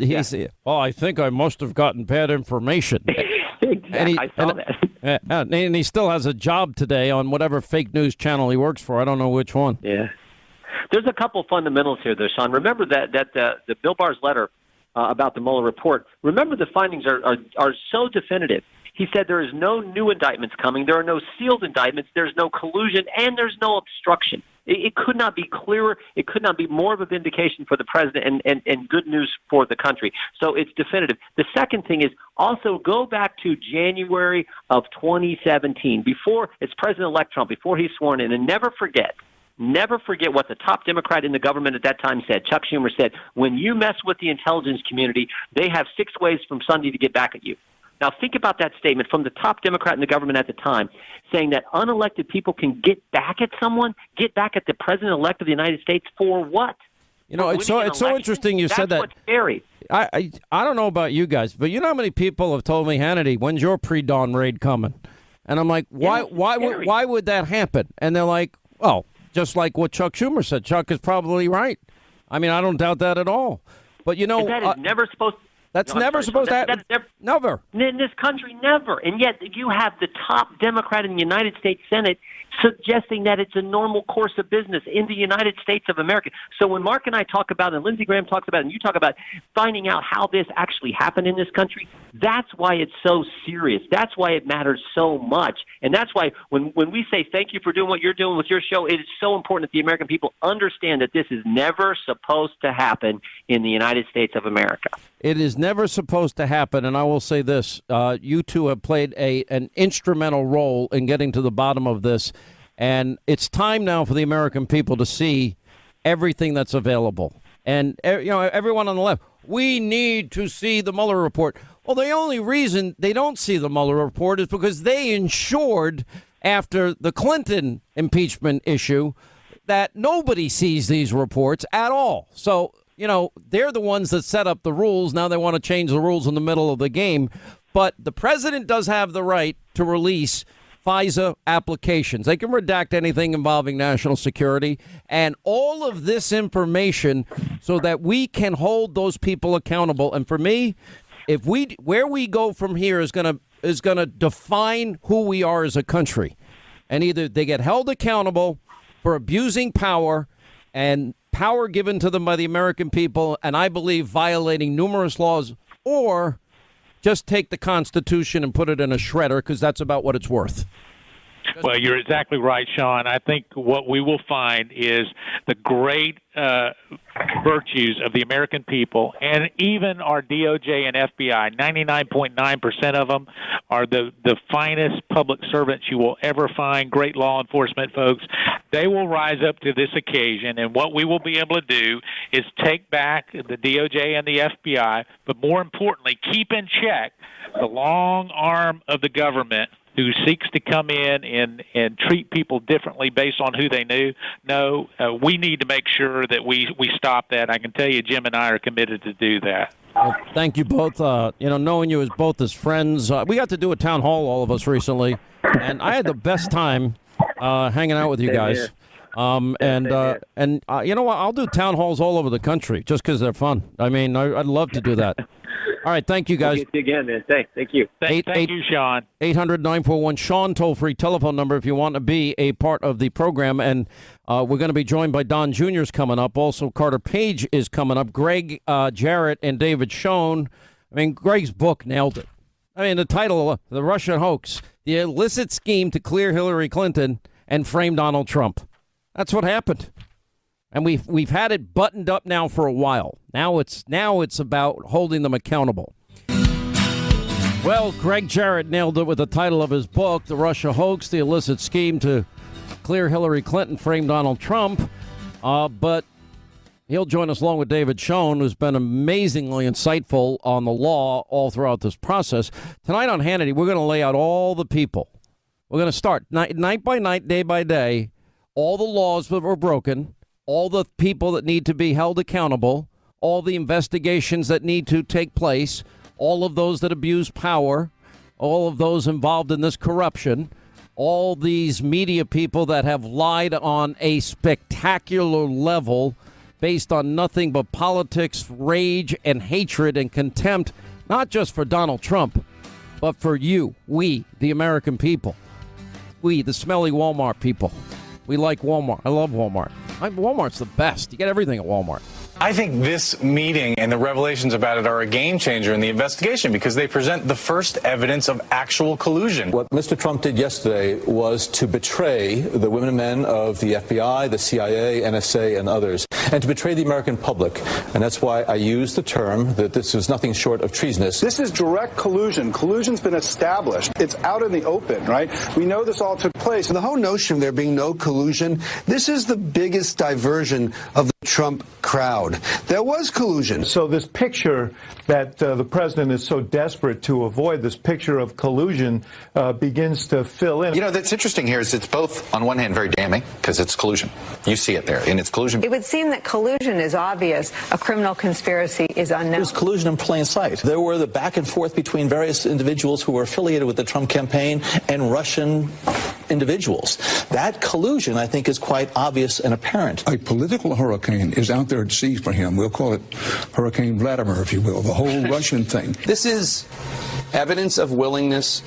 S1: he said, well, I think I must have gotten bad information.
S14: Exactly. I saw that.
S1: And he still has a job today on whatever fake news channel he works for. I don't know which one.
S14: Yeah. There's a couple of fundamentals here, though, Sean. Remember that the Bill Barr's letter about the Mueller report, remember the findings are so definitive. He said there is no new indictments coming. There are no sealed indictments. There's no collusion, and there's no obstruction. It could not be clearer. It could not be more of a vindication for the president and good news for the country. So it's definitive. The second thing is also go back to January of 2017, before it's President-elect Trump, before he's sworn in, and never forget what the top Democrat in the government at that time said. Chuck Schumer said, when you mess with the intelligence community, they have 6 ways from Sunday to get back at you. Now, think about that statement from the top Democrat in the government at the time, saying that unelected people can get back at someone, get back at the president-elect of the United States for what?
S1: It's so interesting you said that.
S14: That's what's scary.
S1: I don't know about you guys, but you know how many people have told me, Hannity, when's your pre-dawn raid coming? And I'm like, why would that happen? And they're like, well, just like what Chuck Schumer said. Chuck is probably right. I mean, I don't doubt that at all. But
S14: that is never supposed.
S1: That's never supposed to happen. Never.
S16: In this country, never. And yet you have the top Democrat in the United States Senate suggesting that it's a normal course of business in the United States of America. So when Mark and I talk about, and Lindsey Graham talks about, and you talk about finding out how this actually happened in this country, that's why it's so serious. That's why it matters so much. And that's why when we say thank you for doing what you're doing with your show, it is so important that the American people understand that this is never supposed to happen in the United States of America.
S1: It is never supposed to happen, and I will say this. You two have played an instrumental role in getting to the bottom of this, and it's time now for the American people to see everything that's available. And, everyone on the left, we need to see the Mueller report. Well, the only reason they don't see the Mueller report is because they ensured after the Clinton impeachment issue that nobody sees these reports at all. So, they're the ones that set up the rules. Now they want to change the rules in the middle of the game. But the president does have the right to release FISA applications. They can redact anything involving national security and all of this information so that we can hold those people accountable. And for me, where we go from here is going to define who we are as a country. And either they get held accountable for abusing power and power given to them by the American people, and I believe violating numerous laws, or just take the Constitution and put it in a shredder because that's about what it's worth.
S15: Well, you're exactly right, Sean. I think what we will find is the great virtues of the American people, and even our DOJ and FBI, 99.9% of them are the finest public servants you will ever find, great law enforcement folks. They will rise up to this occasion, and what we will be able to do is take back the DOJ and the FBI, but more importantly, keep in check the long arm of the government who seeks to come in and treat people differently based on who they know. We need to make sure that we stop that. I can tell you Jim and I are committed to do that.
S1: Well, thank you both. Knowing you as both as friends, we got to do a town hall, all of us, recently, and I had the best time hanging out with you guys. You know what? I'll do town halls all over the country just because they're fun. I mean, I'd love to do that. All right, thank you, guys.
S14: We'll get you again, man. Thank you.
S15: Thank you, Sean.
S1: 800-941 Sean, toll-free telephone number if you want to be a part of the program. And we're going to be joined by Don Jr.'s coming up. Also, Carter Page is coming up. Greg Jarrett and David Schoen. I mean, Greg's book nailed it. I mean, the title, The Russian Hoax, the illicit scheme to clear Hillary Clinton and frame Donald Trump. That's what happened. And we've had it buttoned up now for a while. Now it's about holding them accountable. Well, Greg Jarrett nailed it with the title of his book, The Russia Hoax, the illicit scheme to clear Hillary Clinton, frame Donald Trump. But he'll join us along with David Schoen, who's been amazingly insightful on the law all throughout this process. Tonight on Hannity, we're going to lay out all the people. We're going to start night by night, day by day, all the laws that were broken, all the people that need to be held accountable, all the investigations that need to take place, all of those that abuse power, all of those involved in this corruption, all these media people that have lied on a spectacular level based on nothing but politics, rage, and hatred and contempt, not just for Donald Trump, but for you, we, the American people. We, the smelly Walmart people. We like Walmart. I love Walmart. Walmart's the best. You get everything at Walmart.
S17: I think this meeting and the revelations about it are a game changer in the investigation because they present the first evidence of actual collusion.
S18: What Mr. Trump did yesterday was to betray the women and men of the FBI, the CIA, NSA, and others, and to betray the American public. And that's why I use the term that this is nothing short of treasonous.
S19: This is direct collusion. Collusion's been established. It's out in the open, right? We know this all took place.
S20: The whole notion of there being no collusion, this is the biggest diversion of the Trump crowd. There was collusion.
S21: So this picture that the president is so desperate to avoid, this picture of collusion, begins to fill in.
S22: You know, that's interesting here is it's both, on one hand, very damning, because it's collusion. You see it there, and it's collusion.
S23: It would seem that collusion is obvious. A criminal conspiracy is unknown.
S18: There's collusion in plain sight. There were the back and forth between various individuals who were affiliated with the Trump campaign and Russian individuals. That collusion, I think, is quite obvious and apparent.
S2: A political hurricane is out there at sea for him. We'll call it Hurricane Vladimir, if you will, the whole Russian thing.
S3: This is evidence of willingness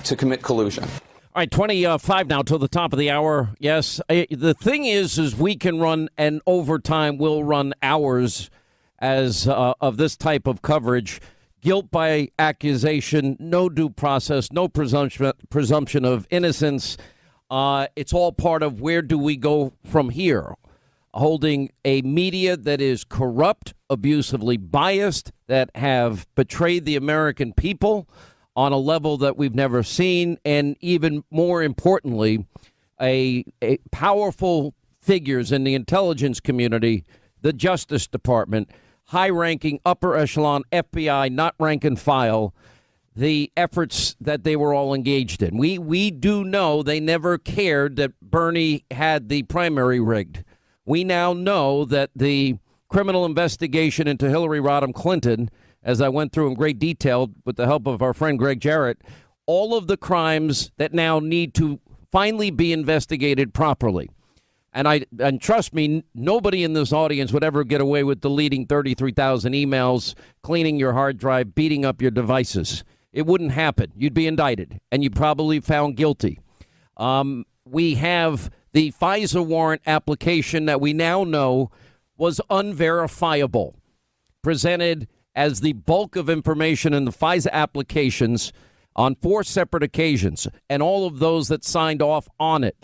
S3: to commit collusion.
S1: All right, 25 now till the top of the hour. Yes, the thing is we can run, and over time we'll run hours as of this type of coverage. Guilt by accusation, no due process, no presumption of innocence. It's all part of where do we go from here? Holding a media that is corrupt, abusively biased, that have betrayed the American people on a level that we've never seen, and even more importantly, a powerful figures in the intelligence community, the Justice Department, high-ranking, upper echelon FBI, not rank and file, the efforts that they were all engaged in. We do know they never cared that Bernie had the primary rigged. We now know that the criminal investigation into Hillary Rodham Clinton, as I went through in great detail with the help of our friend Greg Jarrett, all of the crimes that now need to finally be investigated properly. And trust me, nobody in this audience would ever get away with deleting 33,000 emails, cleaning your hard drive, beating up your devices. It wouldn't happen. You'd be indicted, and you'd probably found guilty. We have the FISA warrant application that we now know was unverifiable, presented as the bulk of information in the FISA applications on 4 separate occasions, and all of those that signed off on it,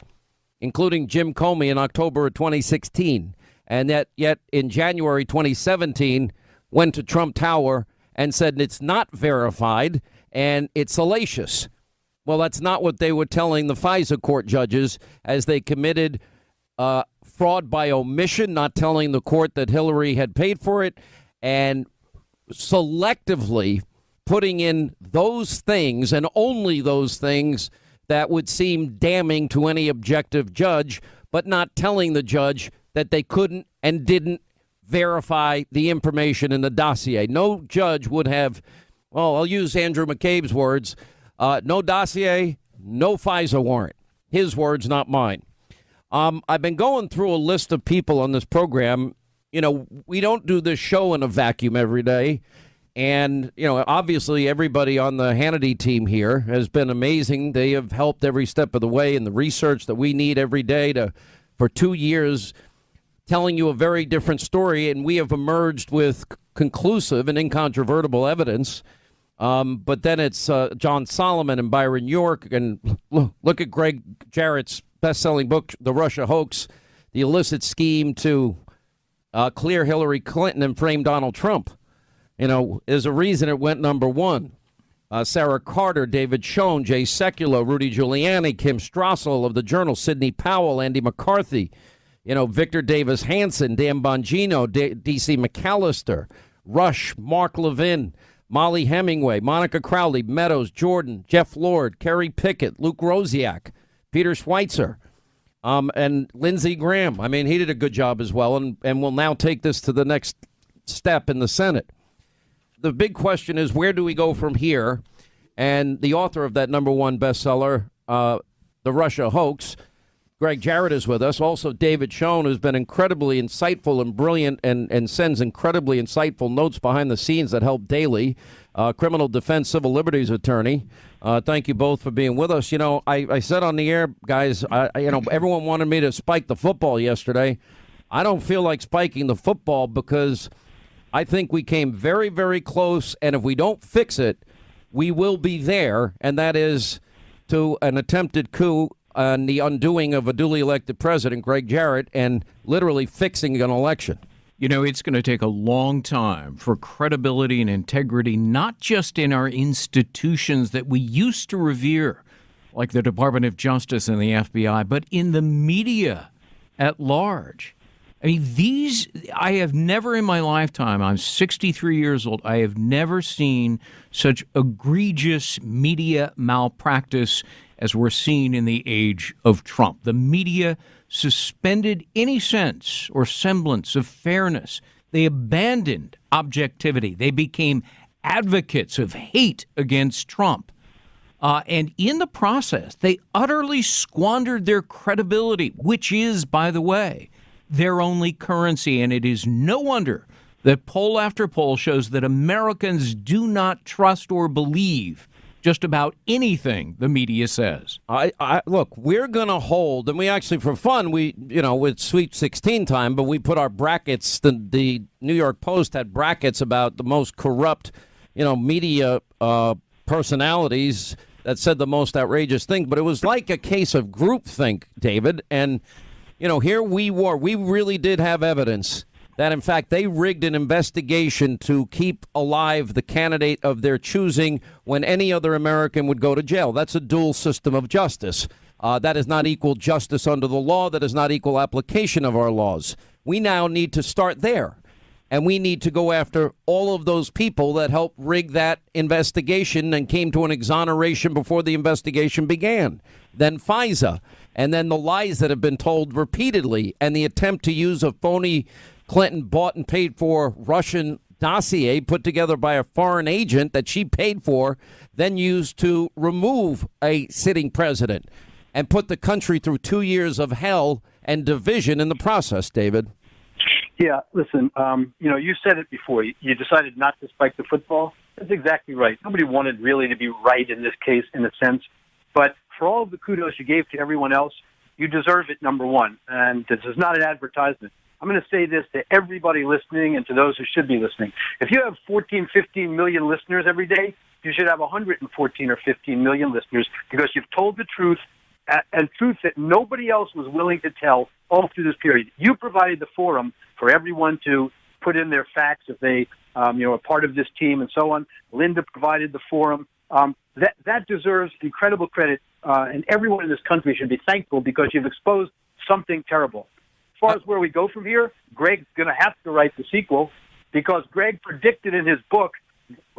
S1: including Jim Comey in October of 2016, and that yet in January 2017 went to Trump Tower and said it's not verified and it's salacious. Well, that's not what they were telling the FISA court judges as they committed fraud by omission, not telling the court that Hillary had paid for it, and selectively putting in those things and only those things that would seem damning to any objective judge, but not telling the judge that they couldn't and didn't verify the information in the dossier. No judge would have, well, I'll use Andrew McCabe's words, no dossier, no FISA warrant. His words, not mine. I've been going through a list of people on this program. You know, we don't do this show in a vacuum every day. And, you know, obviously everybody on the Hannity team here has been amazing. They have helped every step of the way in the research that we need every day for 2 years, telling you a very different story. And we have emerged with conclusive and incontrovertible evidence. But then it's John Solomon and Byron York. And look at Greg Jarrett's best-selling book, The Russia Hoax, the illicit scheme to clear Hillary Clinton and frame Donald Trump. You know, there's a reason it went number 1. Sarah Carter, David Schoen, Jay Sekulow, Rudy Giuliani, Kim Strassel of the Journal, Sidney Powell, Andy McCarthy, you know, Victor Davis Hanson, Dan Bongino, D.C. McAllister, Rush, Mark Levin, Molly Hemingway, Monica Crowley, Meadows, Jordan, Jeff Lord, Kerry Pickett, Luke Rosiak, Peter Schweitzer, and Lindsey Graham. I mean, he did a good job as well, and will now take this to the next step in the Senate. The big question is, where do we go from here? And the author of that number 1 bestseller, The Russia Hoax, Greg Jarrett, is with us. Also, David Schoen, who's been incredibly insightful and brilliant and sends incredibly insightful notes behind the scenes that help daily. Criminal defense, civil liberties attorney. Thank you both for being with us. You know, I said on the air, guys, everyone wanted me to spike the football yesterday. I don't feel like spiking the football because I think we came very, very close, and if we don't fix it, we will be there, and that is to an attempted coup and the undoing of a duly elected president, Greg Jarrett, and literally fixing an election.
S4: You know, it's going to take a long time for credibility and integrity, not just in our institutions that we used to revere, like the Department of Justice and the FBI, but in the media at large. I mean, I have never in my lifetime, I'm 63 years old, I have never seen such egregious media malpractice as we're seeing in the age of Trump. The media suspended any sense or semblance of fairness. They abandoned objectivity. They became advocates of hate against Trump. And in the process, they utterly squandered their credibility, which is, by the way, their only currency. And it is no wonder that poll after poll shows that Americans do not trust or believe just about anything the media says.
S1: Look, we're going to hold, and we actually, for fun, with Sweet 16 time, but we put our brackets. The New York Post had brackets about the most corrupt, media personalities that said the most outrageous thing. But it was like a case of groupthink, David. And, here we really did have evidence that, in fact, they rigged an investigation to keep alive the candidate of their choosing when any other American would go to jail. That's a dual system of justice. That is not equal justice under the law. That is not equal application of our laws. We now need to start there. And we need to go after all of those people that helped rig that investigation and came to an exoneration before the investigation began. Then FISA, and then the lies that have been told repeatedly, and the attempt to use a phony Clinton bought and paid for Russian dossier put together by a foreign agent that she paid for, then used to remove a sitting president and put the country through 2 years of hell and division in the process, David.
S5: Yeah, listen, you said it before. You decided not to spike the football. That's exactly right. Nobody wanted really to be right in this case, in a sense. But for all of the kudos you gave to everyone else, you deserve it, number one. And this is not an advertisement. I'm going to say this to everybody listening and to those who should be listening. If you have 14, 15 million listeners every day, you should have 114 or 15 million listeners because you've told the truth, and truth that nobody else was willing to tell all through this period. You provided the forum for everyone to put in their facts if they are part of this team and so on. Linda provided the forum. That deserves incredible credit, and everyone in this country should be thankful because you've exposed something terrible. As far as where we go from here, Greg's going to have to write the sequel because Greg predicted in his book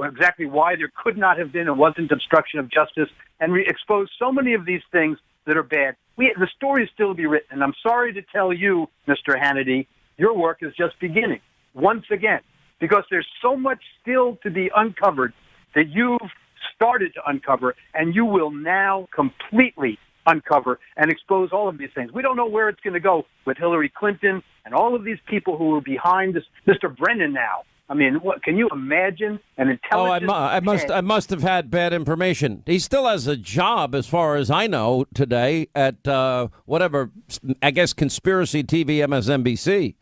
S5: exactly why there could not have been and wasn't obstruction of justice and exposed so many of these things that are bad. The story is still to be written, and I'm sorry to tell you, Mr. Hannity, your work is just beginning, once again, because there's so much still to be uncovered that you've started to uncover, and you will now completely uncover and expose all of these things. We don't know where it's going to go with Hillary Clinton and all of these people who are behind this. Mr. Brennan now. I mean, what can you imagine? An intelligent.
S1: I must have had bad information. He still has a job, as far as I know, today at whatever. I guess Conspiracy TV, MSNBC.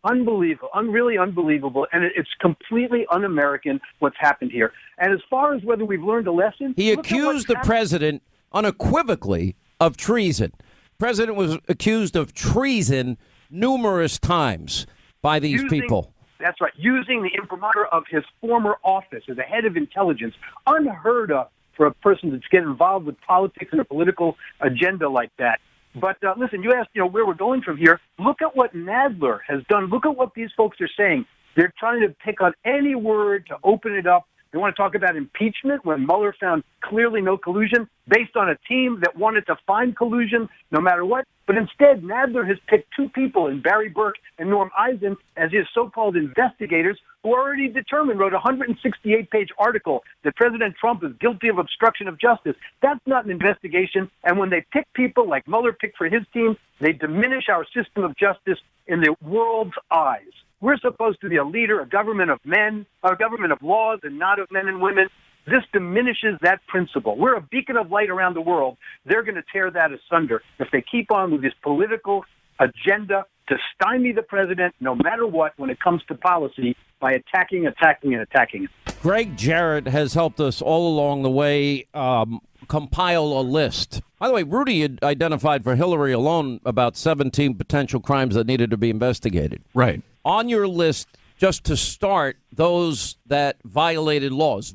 S5: Unbelievable, really unbelievable, and it's completely un-American what's happened here. And as far as whether we've learned a lesson,
S1: he accused the president unequivocally of treason. The president was accused of treason numerous times by these people.
S5: That's right. Using the imprimatur of his former office as a head of intelligence, unheard of for a person to get involved with politics and a political agenda like that. But listen, you asked, where we're going from here. Look at what Nadler has done. Look at what these folks are saying. They're trying to pick on any word to open it up. They want to talk about impeachment when Mueller found clearly no collusion based on a team that wanted to find collusion no matter what. But instead, Nadler has picked two people in Barry Burke and Norm Eisen as his so-called investigators who already determined, wrote a 168-page article that President Trump is guilty of obstruction of justice. That's not an investigation. And when they pick people like Mueller picked for his team, they diminish our system of justice in the world's eyes. We're supposed to be a leader, a government of men, a government of laws and not of men and women. This diminishes that principle. We're a beacon of light around the world. They're going to tear that asunder if they keep on with this political agenda to stymie the president no matter what when it comes to policy by attacking.
S1: Greg Jarrett has helped us all along the way compile a list. By the way, Rudy had identified for Hillary alone about 17 potential crimes that needed to be investigated.
S4: Right.
S1: On your list, just to start, those that violated laws,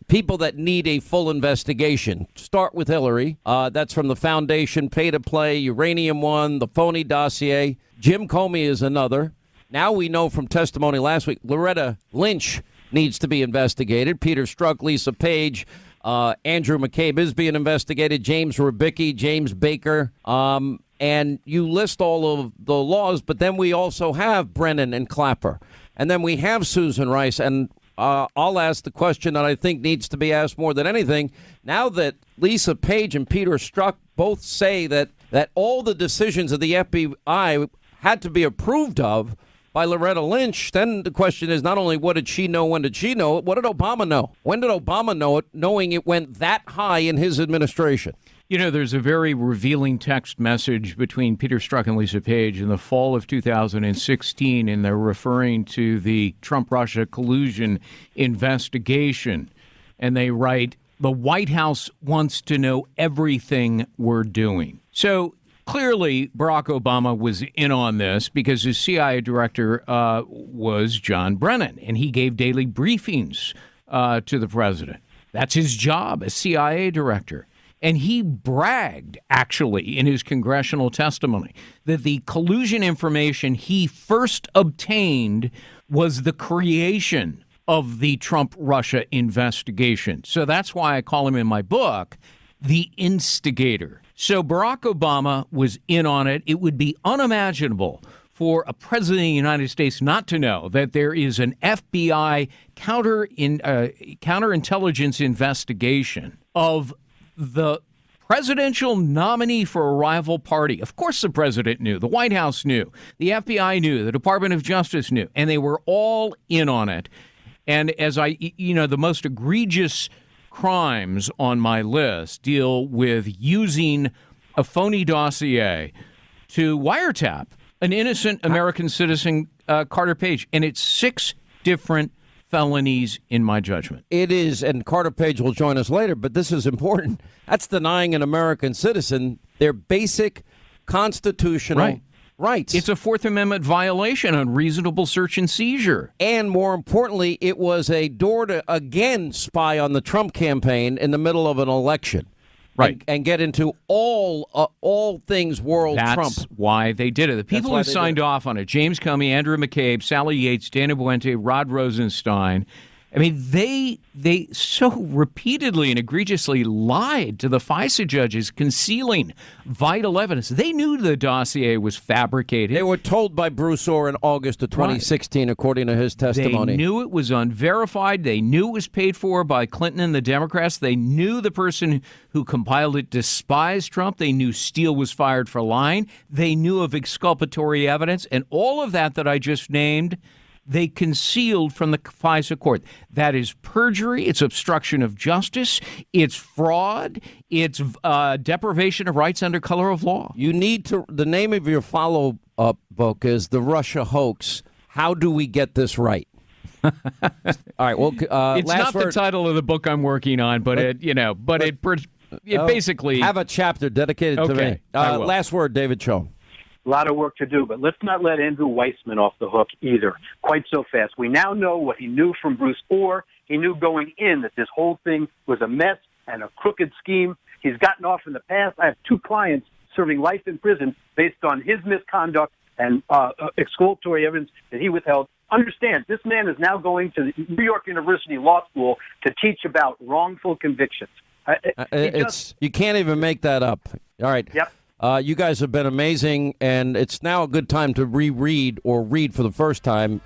S1: people that need a full investigation. Start with Hillary. That's from the Foundation, Pay to Play, Uranium One, the phony dossier. Jim Comey is another. Now we know from testimony last week, Loretta Lynch needs to be investigated. Peter Strzok, Lisa Page, Andrew McCabe is being investigated. James Rubicki, James Baker. And you list all of the laws, but then we also have Brennan and Clapper. And then we have Susan Rice. And I'll ask the question that I think needs to be asked more than anything. Now that Lisa Page and Peter Strzok both say that all the decisions of the FBI had to be approved of by Loretta Lynch, then the question is not only what did she know, when did she know it, what did Obama know? When did Obama know it, knowing it went that high in his administration?
S4: You know, there's a very revealing text message between Peter Strzok and Lisa Page in the fall of 2016, and they're referring to the Trump-Russia collusion investigation. And they write, "The White House wants to know everything we're doing." So clearly, Barack Obama was in on this because his CIA director was John Brennan, and he gave daily briefings to the president. That's his job as CIA director. And he bragged, actually, in his congressional testimony that the collusion information he first obtained was the creation of the Trump-Russia investigation. So that's why I call him in my book the instigator. So Barack Obama was in on it. It would be unimaginable for a president of the United States not to know that there is an FBI counterintelligence investigation of the presidential nominee for a rival party. Of course the president knew. The White House knew. The FBI knew. The Department of Justice knew. And they were all in on it. And as the most egregious crimes on my list deal with using a phony dossier to wiretap an innocent American citizen, Carter Page. And it's 6 different felonies in my judgment.
S1: It is, and Carter Page will join us later, but this is important. That's denying an American citizen their basic constitutional rights.
S4: It's a Fourth Amendment violation on reasonable search and seizure.
S1: And more importantly, it was a door to, again, spy on the Trump campaign in the middle of an election.
S4: Right.
S1: And get into all things world
S4: That's
S1: Trump.
S4: That's why they did it. The people who signed off on it, James Comey, Andrew McCabe, Sally Yates, Dana Buente, Rod Rosenstein, I mean, they so repeatedly and egregiously lied to the FISA judges, concealing vital evidence. They knew the dossier was fabricated.
S1: They were told by Bruce Orr in August of 2016, according to his testimony.
S4: They knew it was unverified. They knew it was paid for by Clinton and the Democrats. They knew the person who compiled it despised Trump. They knew Steele was fired for lying. They knew of exculpatory evidence. And all of that I just named, they concealed from the FISA court. That is perjury. It's obstruction of justice. It's fraud. It's deprivation of rights under color of law.
S1: You need to. The name of your follow-up book is The Russia Hoax. How do we get this right? All right. Well,
S4: it's not the title of the book I'm working on, but it basically
S1: have a chapter dedicated to me. Last word, David Cho.
S5: A lot of work to do, but let's not let Andrew Weissman off the hook either quite so fast. We now know what he knew from Bruce Orr. He knew going in that this whole thing was a mess and a crooked scheme. He's gotten off in the past. I have 2 clients serving life in prison based on his misconduct and exculpatory evidence that he withheld. Understand, this man is now going to New York University Law School to teach about wrongful convictions.
S1: You can't even make that up. All right.
S5: Yep.
S1: You guys have been amazing, and it's now a good time to reread or read for the first time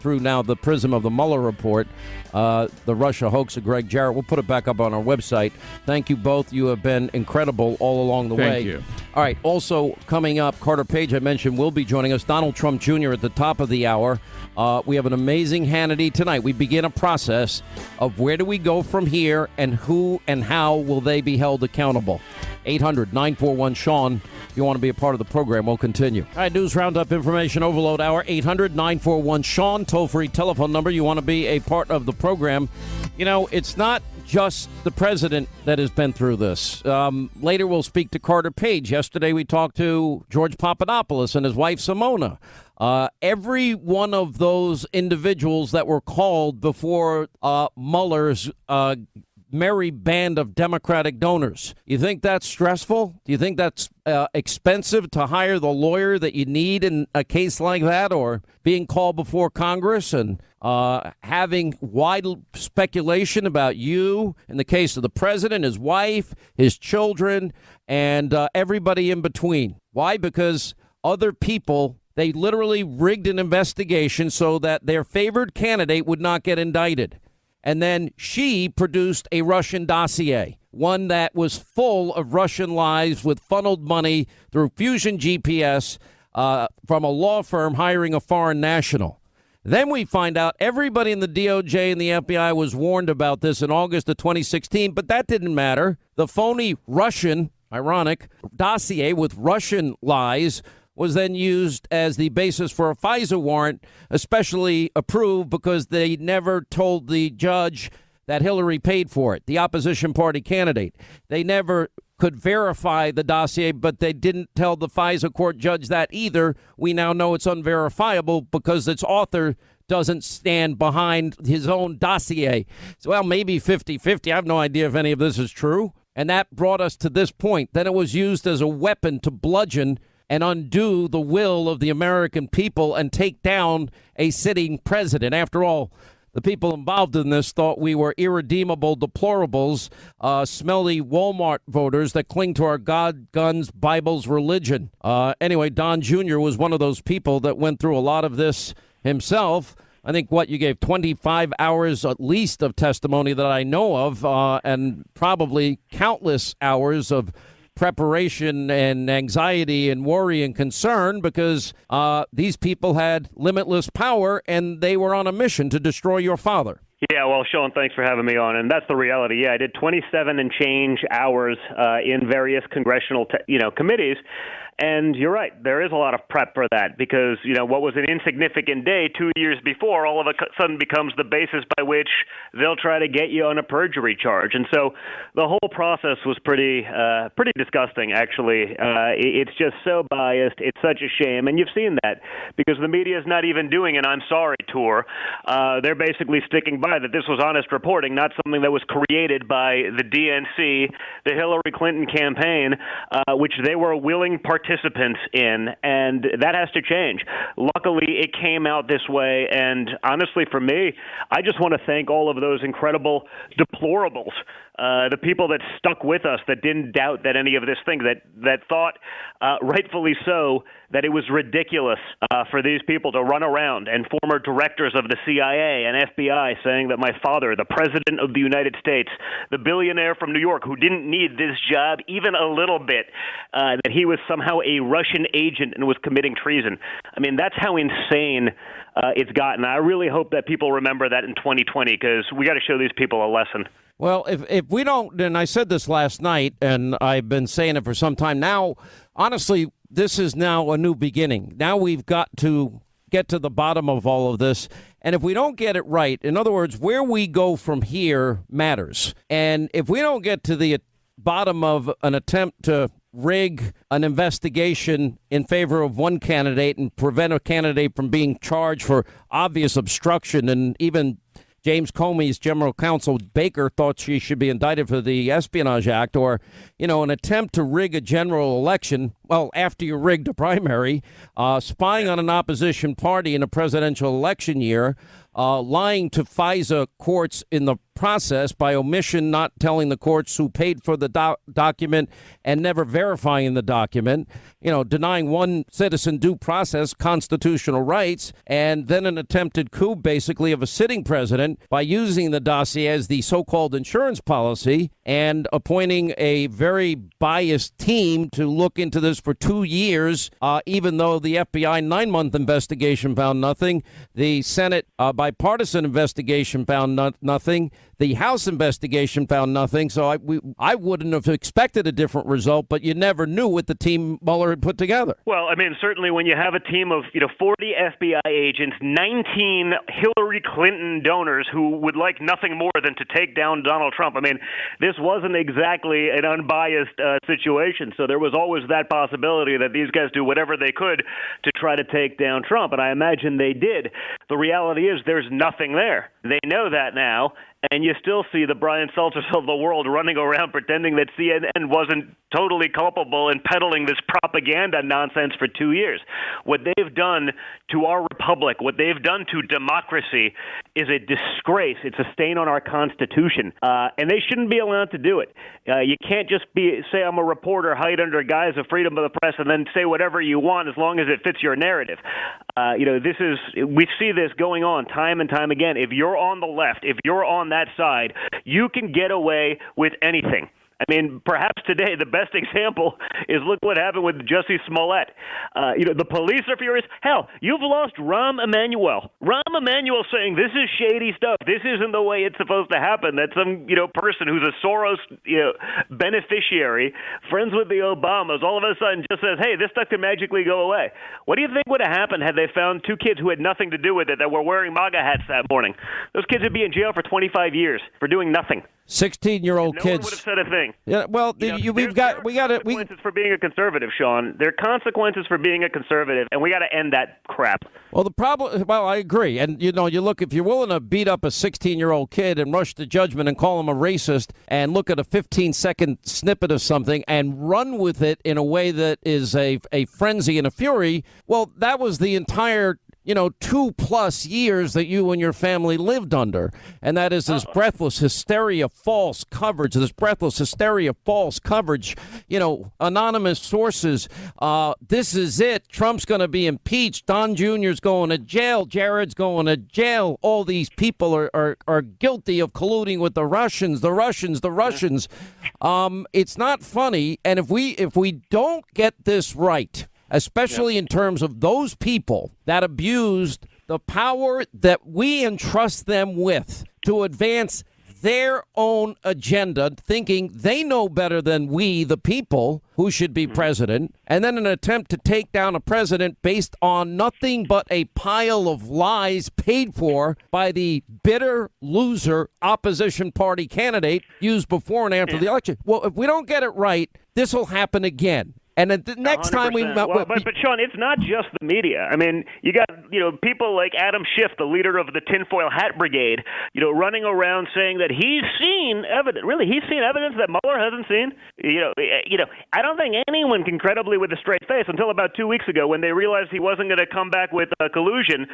S1: through now the prism of the Mueller report, The Russia Hoax of Greg Jarrett. We'll put it back up on our website. Thank you both. You have been incredible all along the way.
S4: Thank you.
S1: All right, also coming up, Carter Page, I mentioned, will be joining us. Donald Trump Jr. at the top of the hour. We have an amazing Hannity tonight. We begin a process of where do we go from here, and who and how will they be held accountable. 800-941-SEAN. If you want to be a part of the program, we'll continue. All right, News Roundup Information Overload Hour. 800-941-SEAN. Toll-free telephone number. You want to be a part of the program. You know, it's not just the president that has been through this. Later, we'll speak to Carter Page. Yesterday, we talked to George Papadopoulos and his wife, Simona. Every one of those individuals that were called before Mueller's merry band of Democratic donors. You think that's stressful? Do you think that's expensive to hire the lawyer that you need in a case like that, or being called before Congress and having wide speculation about you in the case of the president, his wife, his children, and everybody in between? Why? Because other people They literally rigged an investigation so that their favored candidate would not get indicted. And then she produced a Russian dossier, one that was full of Russian lies with funneled money through Fusion GPS from a law firm hiring a foreign national. Then we find out everybody in the DOJ and the FBI was warned about this in August of 2016, but that didn't matter. The phony Russian, ironic, dossier with Russian lies was then used as the basis for a FISA warrant, especially approved because they never told the judge that Hillary paid for it, the opposition party candidate. They never could verify the dossier, but they didn't tell the FISA court judge that either. We now know it's unverifiable because its author doesn't stand behind his own dossier. So, well, maybe 50-50. I have no idea if any of this is true. And that brought us to this point. Then it was used as a weapon to bludgeon and undo the will of the American people and take down a sitting president. After all, the people involved in this thought we were irredeemable deplorables, smelly Walmart voters that cling to our God, guns, Bibles, religion. Anyway, Don Jr. was one of those people that went through a lot of this himself. I think you gave 25 hours at least of testimony that I know of, and probably countless hours of preparation and anxiety and worry and concern because these people had limitless power and they were on a mission to destroy your father.
S6: Yeah, well, Sean, thanks for having me on, and that's the reality. Yeah, I did 27 and change hours in various congressional, committees. And you're right, there is a lot of prep for that because, what was an insignificant day 2 years before all of a sudden becomes the basis by which they'll try to get you on a perjury charge. And so the whole process was pretty disgusting, actually. It's just so biased. It's such a shame. And you've seen that because the media is not even doing an I'm sorry tour. They're basically sticking by that this was honest reporting, not something that was created by the DNC, the Hillary Clinton campaign, which they were willing participants in, and that has to change. Luckily, it came out this way, and honestly, for me, I just want to thank all of those incredible deplorables, the people that stuck with us, that didn't doubt that any of this thing, that thought, rightfully so, that it was ridiculous for these people to run around, and former directors of the CIA and FBI saying that my father, the President of the United States, the billionaire from New York who didn't need this job even a little bit, that he was somehow a Russian agent and was committing treason. I mean, that's how insane it's gotten. I really hope that people remember that in 2020 because we got to show these people a lesson.
S1: Well, if we don't, and I said this last night, and I've been saying it for some time now, honestly, this is now a new beginning. Now we've got to get to the bottom of all of this. And if we don't get it right, in other words, where we go from here matters. And if we don't get to the bottom of an attempt to rig an investigation in favor of one candidate and prevent a candidate from being charged for obvious obstruction, and even James Comey's general counsel Baker thought she should be indicted for the Espionage Act, or, an attempt to rig a general election. Well, after you rigged a primary, spying on an opposition party in a presidential election year, lying to FISA courts in the process by omission, not telling the courts who paid for the document and never verifying the document, denying one citizen due process, constitutional rights, and then an attempted coup, basically, of a sitting president by using the dossier as the so-called insurance policy and appointing a very biased team to look into this for 2 years, even though the FBI 9-month investigation found nothing. The Senate bipartisan investigation found nothing. The House investigation found nothing, so I wouldn't have expected a different result, but you never knew what the team Mueller had put together.
S6: Well, I mean, certainly when you have a team of 40 FBI agents, 19 Hillary Clinton donors who would like nothing more than to take down Donald Trump, I mean, this wasn't exactly an unbiased situation, so there was always that possibility that these guys do whatever they could to try to take down Trump, and I imagine they did. The reality is there's nothing there. They know that now, and you still see the Brian Seltzers of the world running around pretending that CNN wasn't totally culpable in peddling this propaganda nonsense for 2 years. What they've done to our republic, what they've done to democracy is a disgrace. It's a stain on our Constitution, and they shouldn't be allowed to do it. You can't just say I'm a reporter, hide under guise of freedom of the press, and then say whatever you want as long as it fits your narrative. We see this going on time and time again. If you're on the left, if you're on that side, you can get away with anything. I mean, perhaps today the best example is look what happened with Jussie Smollett. The police are furious. Hell, you've lost Rahm Emanuel. Rahm Emanuel saying this is shady stuff. This isn't the way it's supposed to happen. That some person who's a Soros beneficiary, friends with the Obamas, all of a sudden just says, hey, this stuff can magically go away. What do you think would have happened had they found two kids who had nothing to do with it that were wearing MAGA hats that morning? Those kids would be in jail for 25 years for doing nothing.
S1: 16-year-old
S6: no
S1: kids.
S6: one would have said a thing.
S1: Yeah, well, we got
S6: consequences for being a conservative, Sean. There are consequences for being a conservative, and we got to end that crap.
S1: Well, the problem. Well, I agree, and you look, if you're willing to beat up a 16-year-old kid and rush to judgment and call him a racist, and look at a 15-second snippet of something and run with it in a way that is a frenzy and a fury. Well, that was the entire 2+ years that you and your family lived under. And that is this breathless hysteria, false coverage, anonymous sources. This is it. Trump's going to be impeached. Don Jr.'s going to jail. Jared's going to jail. All these people are guilty of colluding with the Russians. It's not funny. And if we don't get this right, especially in terms of those people that abused the power that we entrust them with to advance their own agenda, thinking they know better than we, the people, who should be president, and then an attempt to take down a president based on nothing but a pile of lies paid for by the bitter loser opposition party candidate used before and after the election. Well, if we don't get it right, this will happen again. And the next 100%. Time we met,
S6: but Sean, it's not just the media. I mean, you got people like Adam Schiff, the leader of the tinfoil hat brigade, running around saying that he's seen evidence. Really, he's seen evidence that Mueller hasn't seen. I don't think anyone can credibly, with a straight face, until about 2 weeks ago when they realized he wasn't going to come back with collusion.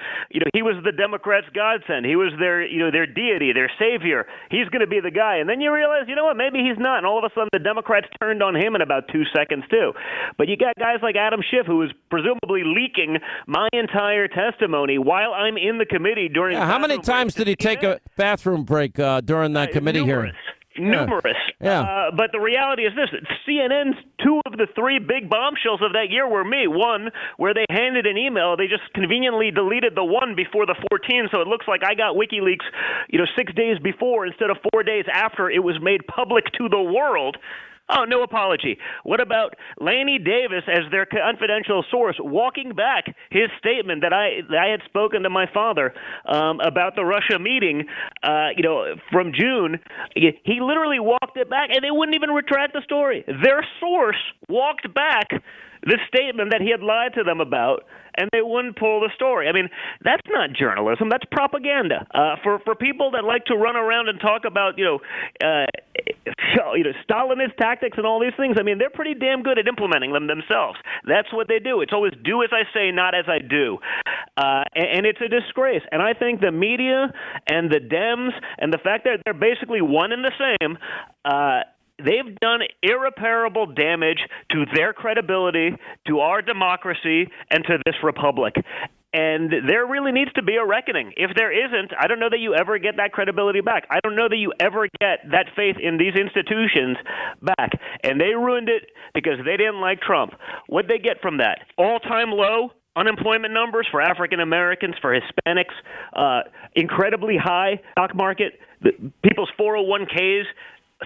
S6: He was the Democrats' godsend. He was their deity, their savior. He's going to be the guy. And then you realize, maybe he's not. And all of a sudden, the Democrats turned on him in about 2 seconds too. But you got guys like Adam Schiff, who is presumably leaking my entire testimony while I'm in the committee during.
S1: How many times did he take a bathroom break during that committee hearing?
S6: Numerous.
S1: Yeah.
S6: But the reality is this. CNN's 2 of the 3 big bombshells of that year were me. One, where they handed an email. They just conveniently deleted the one before the 14, so it looks like I got WikiLeaks, 6 days before instead of 4 days after it was made public to the world. Oh, no apology. What about Laney Davis as their confidential source walking back his statement that I had spoken to my father about the Russia meeting, from June? He literally walked it back, and they wouldn't even retract the story. Their source walked back the statement that he had lied to them about, and they wouldn't pull the story. I mean, that's not journalism. That's propaganda. For people that like to run around and talk about, Stalinist tactics and all these things, I mean, they're pretty damn good at implementing them themselves. That's what they do. It's always do as I say, not as I do. And it's a disgrace. And I think the media and the Dems and the fact that they're basically one and the same, they've done irreparable damage to their credibility, to our democracy, and to this republic. And there really needs to be a reckoning. If there isn't, I don't know that you ever get that credibility back. I don't know that you ever get that faith in these institutions back. And they ruined it because they didn't like Trump. What'd they get from that? All-time low unemployment numbers for African Americans, for Hispanics, incredibly high stock market, people's 401ks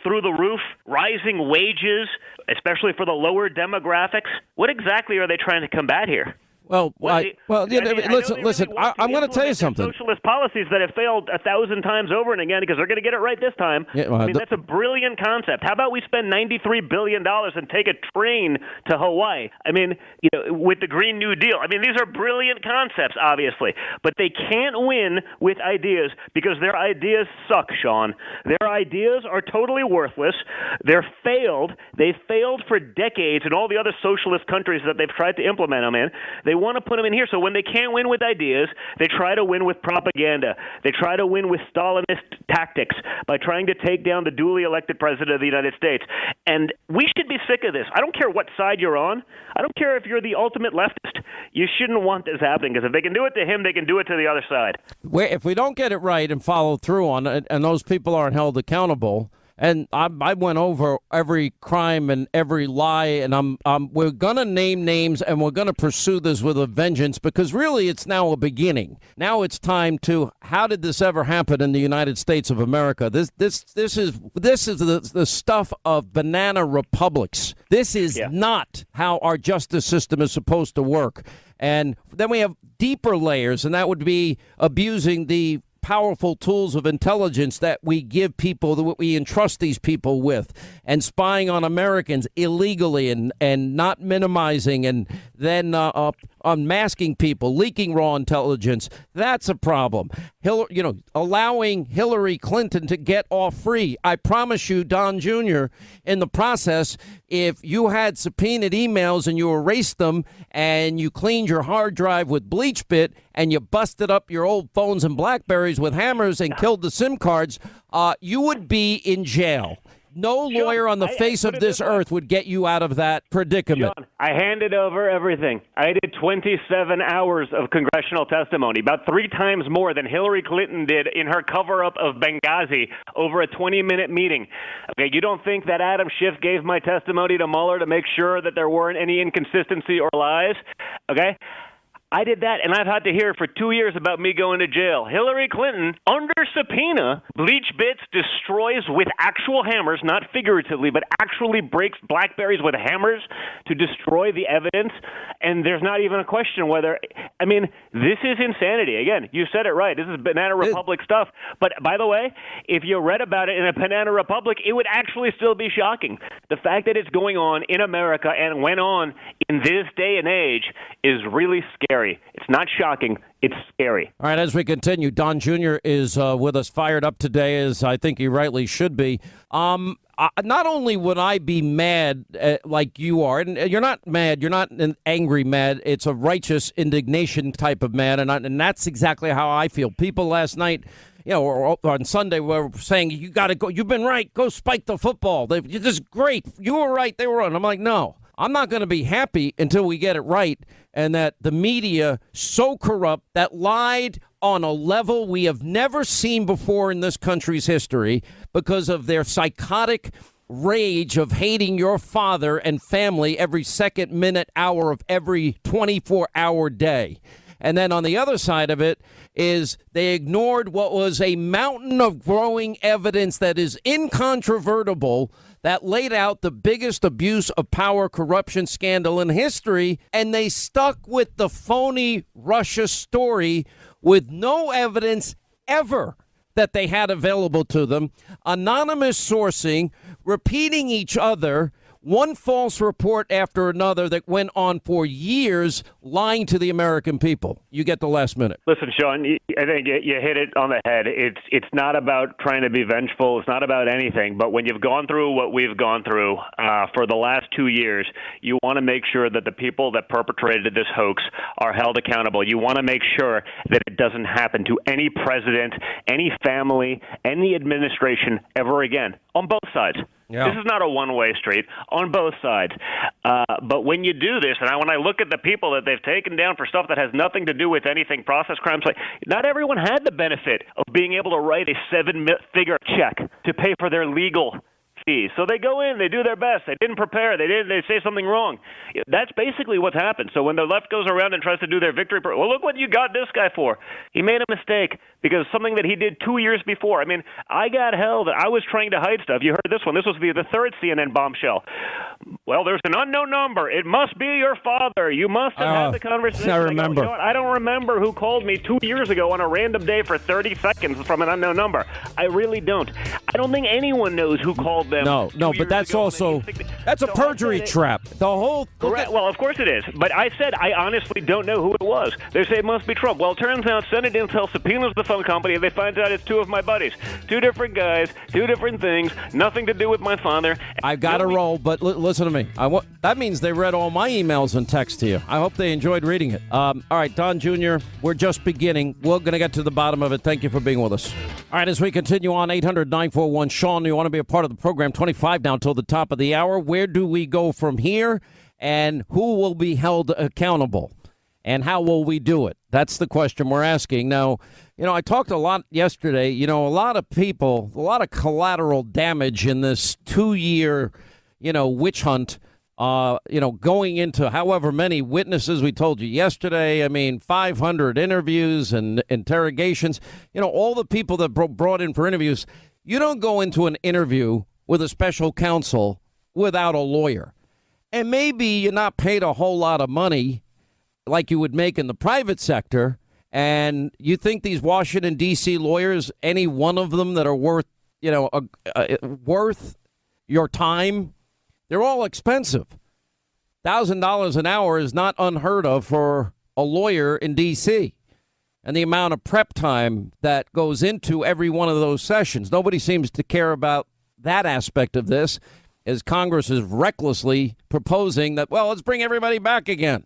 S6: through the roof, rising wages, especially for the lower demographics. What exactly are they trying to combat here?
S1: Well, listen. I'm going to tell you something.
S6: Socialist policies that have failed 1,000 times over and again because they're going to get it right this time.
S1: Yeah, well,
S6: I mean, that's a brilliant concept. How about we spend $93 billion and take a train to Hawaii? I mean, with the Green New Deal. I mean, these are brilliant concepts, obviously, but they can't win with ideas because their ideas suck, Sean. Their ideas are totally worthless. They're failed. They've failed for decades in all the other socialist countries that they've tried to implement them in. They want to put them in here. So when they can't win with ideas, they try to win with propaganda. They try to win with Stalinist tactics by trying to take down the duly elected president of the United States. And we should be sick of this. I don't care what side you're on. I don't care if you're the ultimate leftist. You shouldn't want this happening because if they can do it to him, they can do it to the other side.
S1: If we don't get it right and follow through on it, and those people aren't held accountable, and I went over every crime and every lie, and we're going to name names, and we're going to pursue this with a vengeance because really it's now a beginning. Now it's time to, how did this ever happen in the United States of America? This is the stuff of banana republics. This is not how our justice system is supposed to work. And then we have deeper layers, and that would be abusing the powerful tools of intelligence that we give people, that we entrust these people with, and spying on Americans illegally and not minimizing, and then unmasking people, leaking raw intelligence. That's a problem. Allowing Hillary Clinton to get off free. I promise you, Don Jr., in the process, if you had subpoenaed emails and you erased them and you cleaned your hard drive with bleach bit and you busted up your old phones and Blackberries with hammers and killed the SIM cards, you would be in jail. No lawyer on the face of this earth would get you out of that predicament.
S6: John, I handed over everything. I did 27 hours of congressional testimony, about 3 times more than Hillary Clinton did in her cover-up of Benghazi over a 20-minute meeting. Okay, you don't think that Adam Schiff gave my testimony to Mueller to make sure that there weren't any inconsistency or lies? Okay? I did that, and I've had to hear for 2 years about me going to jail. Hillary Clinton, under subpoena, bleach bits, destroys with actual hammers, not figuratively, but actually breaks Blackberries with hammers to destroy the evidence, and there's not even a question whether, I mean, this is insanity. Again, you said it right. This is Banana Republic stuff. But, by the way, if you read about it in a Banana Republic, it would actually still be shocking. The fact that it's going on in America and went on in this day and age is really scary. It's not shocking. It's scary.
S1: All right, as we continue, Don Jr. is with us, fired up today, as I think he rightly should be. Not only would I be mad like you are, and you're not mad, you're not an angry mad, it's a righteous indignation type of mad, and that's exactly how I feel. People last night, or on Sunday, were saying, you got to go, you've been right, go spike the football. This is great. You were right, they were wrong. I'm like, no. I'm not going to be happy until we get it right, and that the media so corrupt, that lied on a level we have never seen before in this country's history because of their psychotic rage of hating your father and family every second, minute, hour of every 24-hour day. And then on the other side of it is they ignored what was a mountain of growing evidence that is incontrovertible that laid out the biggest abuse of power corruption scandal in history, and they stuck with the phony Russia story with no evidence ever that they had available to them, anonymous sourcing, repeating each other, one false report after another that went on for years, lying to the American people. You get the last minute.
S6: Listen, Sean, I think you hit it on the head. It's not about trying to be vengeful. It's not about anything. But when you've gone through what we've gone through for the last 2 years, you want to make sure that the people that perpetrated this hoax are held accountable. You want to make sure that it doesn't happen to any president, any family, any administration ever again, on both sides. Yeah. This is not a one-way street on both sides. But when you do this, and when I look at the people that they've taken down for stuff that has nothing to do with anything process crimes, like not everyone had the benefit of being able to write a 7-figure check to pay for their legal appointees. So they go in, they do their best. They didn't prepare. They say something wrong. That's basically what's happened. So when the left goes around and tries to do their victory, well, look what you got this guy for. He made a mistake because something that he did 2 years before. I mean, I got held. I was trying to hide stuff. You heard this one. This was the third CNN bombshell. Well, there's an unknown number. It must be your father. You must have had the conversation.
S1: I remember.
S6: You know what? I don't remember who called me 2 years ago on a random day for 30 seconds from an unknown number. I really don't. I don't think anyone knows who called them.
S1: No, but that's also that's a perjury trap. The whole
S6: correct. Well, of course it is. But I said I honestly don't know who it was. They say it must be Trump. Well, it turns out Senate Intel subpoenas the phone company, and they find out it's two of my buddies, two different guys, two different things, nothing to do with my father.
S1: I've got to roll, but listen to me. That means they read all my emails and texts to you. I hope they enjoyed reading it. All right, Don Jr., we're just beginning. We're going to get to the bottom of it. Thank you for being with us. All right, as we continue on, 800-941-SEAN, you want to be a part of the program, 25 now till the top of the hour. Where do we go from here, and who will be held accountable, and how will we do it? That's the question we're asking. Now, I talked a lot yesterday. A lot of people, a lot of collateral damage in this 2-year, witch hunt, going into however many witnesses we told you yesterday. I mean, 500 interviews and interrogations, all the people that brought in for interviews. You don't go into an interview with a special counsel without a lawyer. And maybe you're not paid a whole lot of money like you would make in the private sector. And you think these Washington, D.C. lawyers, any one of them that are worth, worth your time, they're all expensive. $1,000 an hour is not unheard of for a lawyer in D.C. And the amount of prep time that goes into every one of those sessions. Nobody seems to care about that aspect of this, as Congress is recklessly proposing that, well, let's bring everybody back again.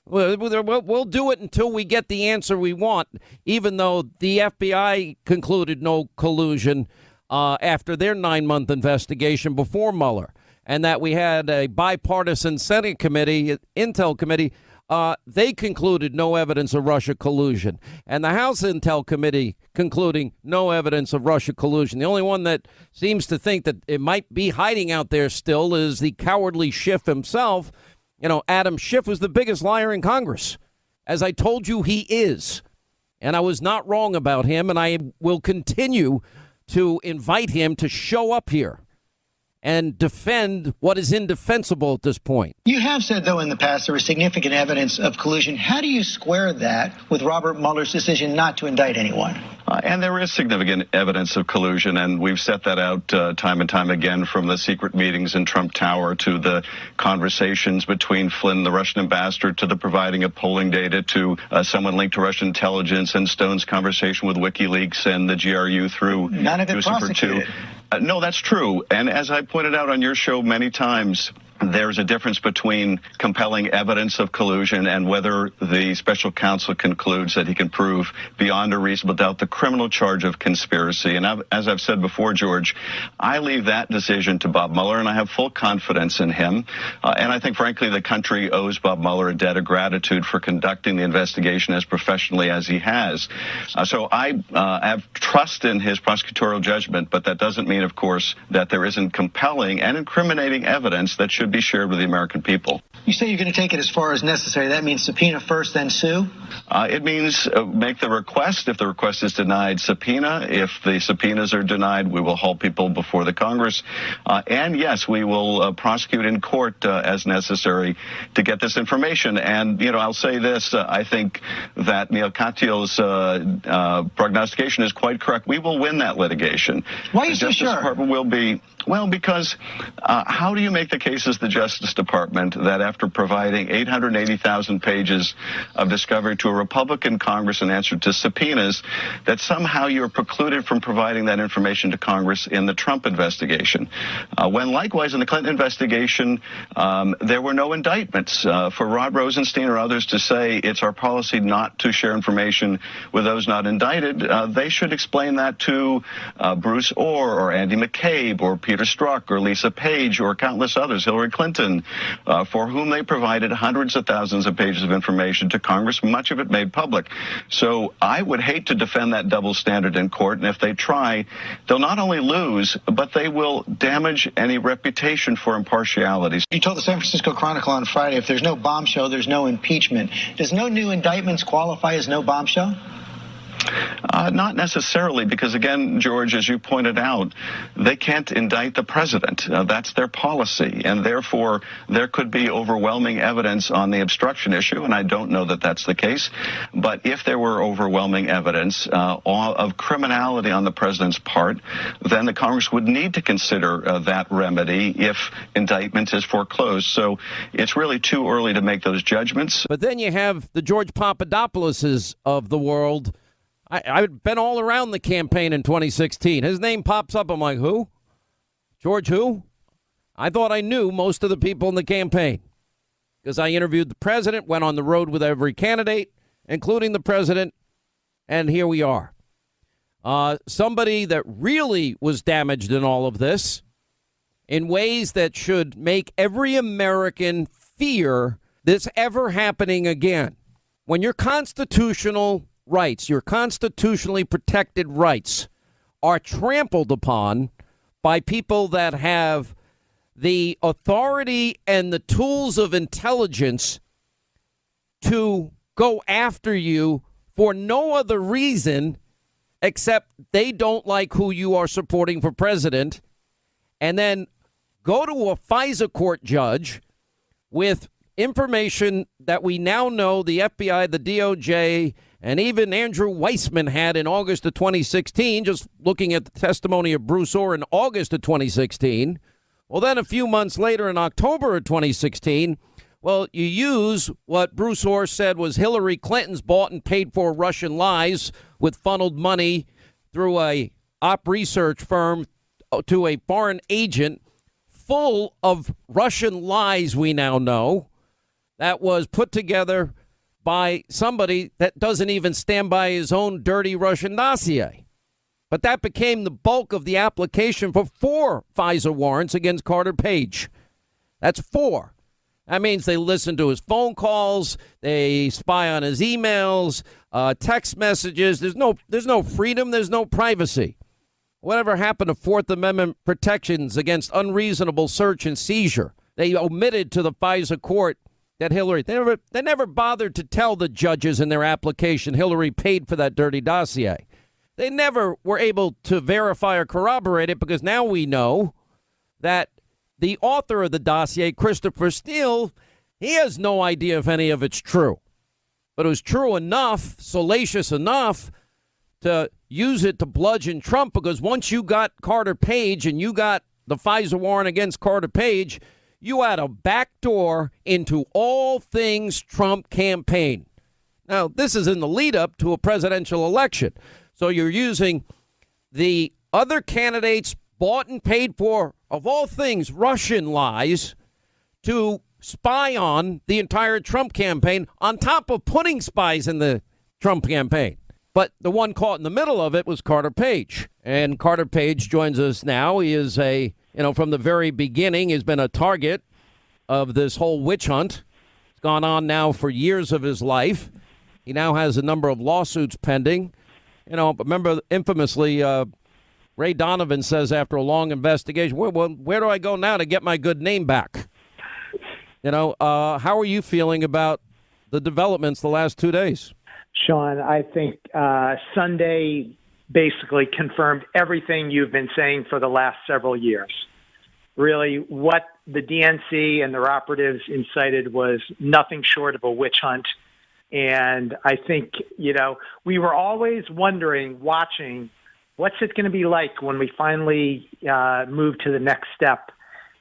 S1: We'll do it until we get the answer we want, even though the FBI concluded no collusion after their 9-month investigation before Mueller, and that we had a bipartisan Senate committee, Intel committee, they concluded no evidence of Russia collusion, and the House Intel committee concluding no evidence of Russia collusion. The only one that seems to think that it might be hiding out there still is the cowardly Schiff himself. Adam Schiff was the biggest liar in Congress, as I told you he is. And I was not wrong about him, and I will continue to invite him to show up here and defend what is indefensible at this point.
S7: You have said, though, in the past there was significant evidence of collusion. How do you square that with Robert Mueller's decision not to indict anyone?
S8: And there is significant evidence of collusion, and we've set that out time and time again, from the secret meetings in Trump Tower to the conversations between Flynn, the Russian ambassador, to the providing of polling data to someone linked to Russian intelligence, and Stone's conversation with WikiLeaks and the GRU through
S7: none of it prosecuted.
S8: No, that's true. And as I pointed out on your show many times, there's a difference between compelling evidence of collusion and whether the special counsel concludes that he can prove beyond a reasonable doubt the criminal charge of conspiracy. And as I've said before, George, I leave that decision to Bob Mueller, and I have full confidence in him. And I think, frankly, the country owes Bob Mueller a debt of gratitude for conducting the investigation as professionally as he has. So I have trust in his prosecutorial judgment, but that doesn't mean, of course, that there isn't compelling and incriminating evidence that should be shared with the American people.
S7: You say you're going to take it as far as necessary. That means subpoena first, then sue?
S8: It means make the request. If the request is denied, subpoena. If the subpoenas are denied, we will hold people before the Congress. And yes, we will prosecute in court as necessary to get this information. And, I'll say this. I think that Neil Katyal's prognostication is quite correct. We will win that litigation.
S7: Why are you so sure?
S8: The Justice Department will be, because how do you make the case as the Justice Department that after providing 880,000 pages of discovery to a Republican Congress in answer to subpoenas, that somehow you're precluded from providing that information to Congress in the Trump investigation? When likewise in the Clinton investigation, there were no indictments. For Rod Rosenstein or others to say it's our policy not to share information with those not indicted, they should explain that to Bruce Orr or Andy McCabe or Peter Peter Strzok or Lisa Page or countless others, Hillary Clinton, for whom they provided hundreds of thousands of pages of information to Congress, much of it made public. So I would hate to defend that double standard in court, and if they try, they'll not only lose, but they will damage any reputation for impartiality.
S7: You told the San Francisco Chronicle on Friday, if there's no bombshell, there's no impeachment. Does no new indictments qualify as no bombshell?
S8: Not necessarily, because again, George, as you pointed out, they can't indict the president. That's their policy, and therefore there could be overwhelming evidence on the obstruction issue, and I don't know that that's the case. But if there were overwhelming evidence of criminality on the president's part, then the Congress would need to consider that remedy if indictment is foreclosed. So it's really too early to make those judgments.
S1: But then you have the George Papadopouloses of the world. I've been all around the campaign in 2016. His name pops up. I'm like, who? George who? I thought I knew most of the people in the campaign because I interviewed the president, went on the road with every candidate, including the president, and here we are. Somebody that really was damaged in all of this in ways that should make every American fear this ever happening again. When your constitutional rights, your constitutionally protected rights, are trampled upon by people that have the authority and the tools of intelligence to go after you for no other reason except they don't like who you are supporting for president, and then go to a FISA court judge with information that we now know the FBI, the DOJ, and even Andrew Weissman had in August of 2016, just looking at the testimony of Bruce Orr in August of 2016. Well, then a few months later in October of 2016, well, you use what Bruce Orr said was Hillary Clinton's bought and paid for Russian lies with funneled money through a op research firm to a foreign agent full of Russian lies, we now know, that was put together by somebody that doesn't even stand by his own dirty Russian dossier. But that became the bulk of the application for 4 FISA warrants against Carter Page. That's 4. That means they listen to his phone calls, they spy on his emails, text messages. There's no freedom, there's no privacy. Whatever happened to Fourth Amendment protections against unreasonable search and seizure? They omitted to the FISA court that Hillary, they never bothered to tell the judges in their application Hillary paid for that dirty dossier. They never were able to verify or corroborate it because now we know that the author of the dossier, Christopher Steele, he has no idea if any of it's true. But it was true enough, salacious enough, to use it to bludgeon Trump, because once you got Carter Page and you got the FISA warrant against Carter Page, you had a back door into all things Trump campaign. Now, this is in the lead up to a presidential election. So you're using the other candidates' bought and paid for, of all things, Russian lies to spy on the entire Trump campaign on top of putting spies in the Trump campaign. But the one caught in the middle of it was Carter Page. And Carter Page joins us now. He is from the very beginning, has been a target of this whole witch hunt. It's gone on now for years of his life. He now has a number of lawsuits pending. Remember infamously, Ray Donovan says after a long investigation, where do I go now to get my good name back? How are you feeling about the developments the last 2 days?
S9: Sean, I think Sunday basically confirmed everything you've been saying for the last several years. Really, what the DNC and their operatives incited was nothing short of a witch hunt. And I think, we were always wondering, watching, what's it going to be like when we finally move to the next step?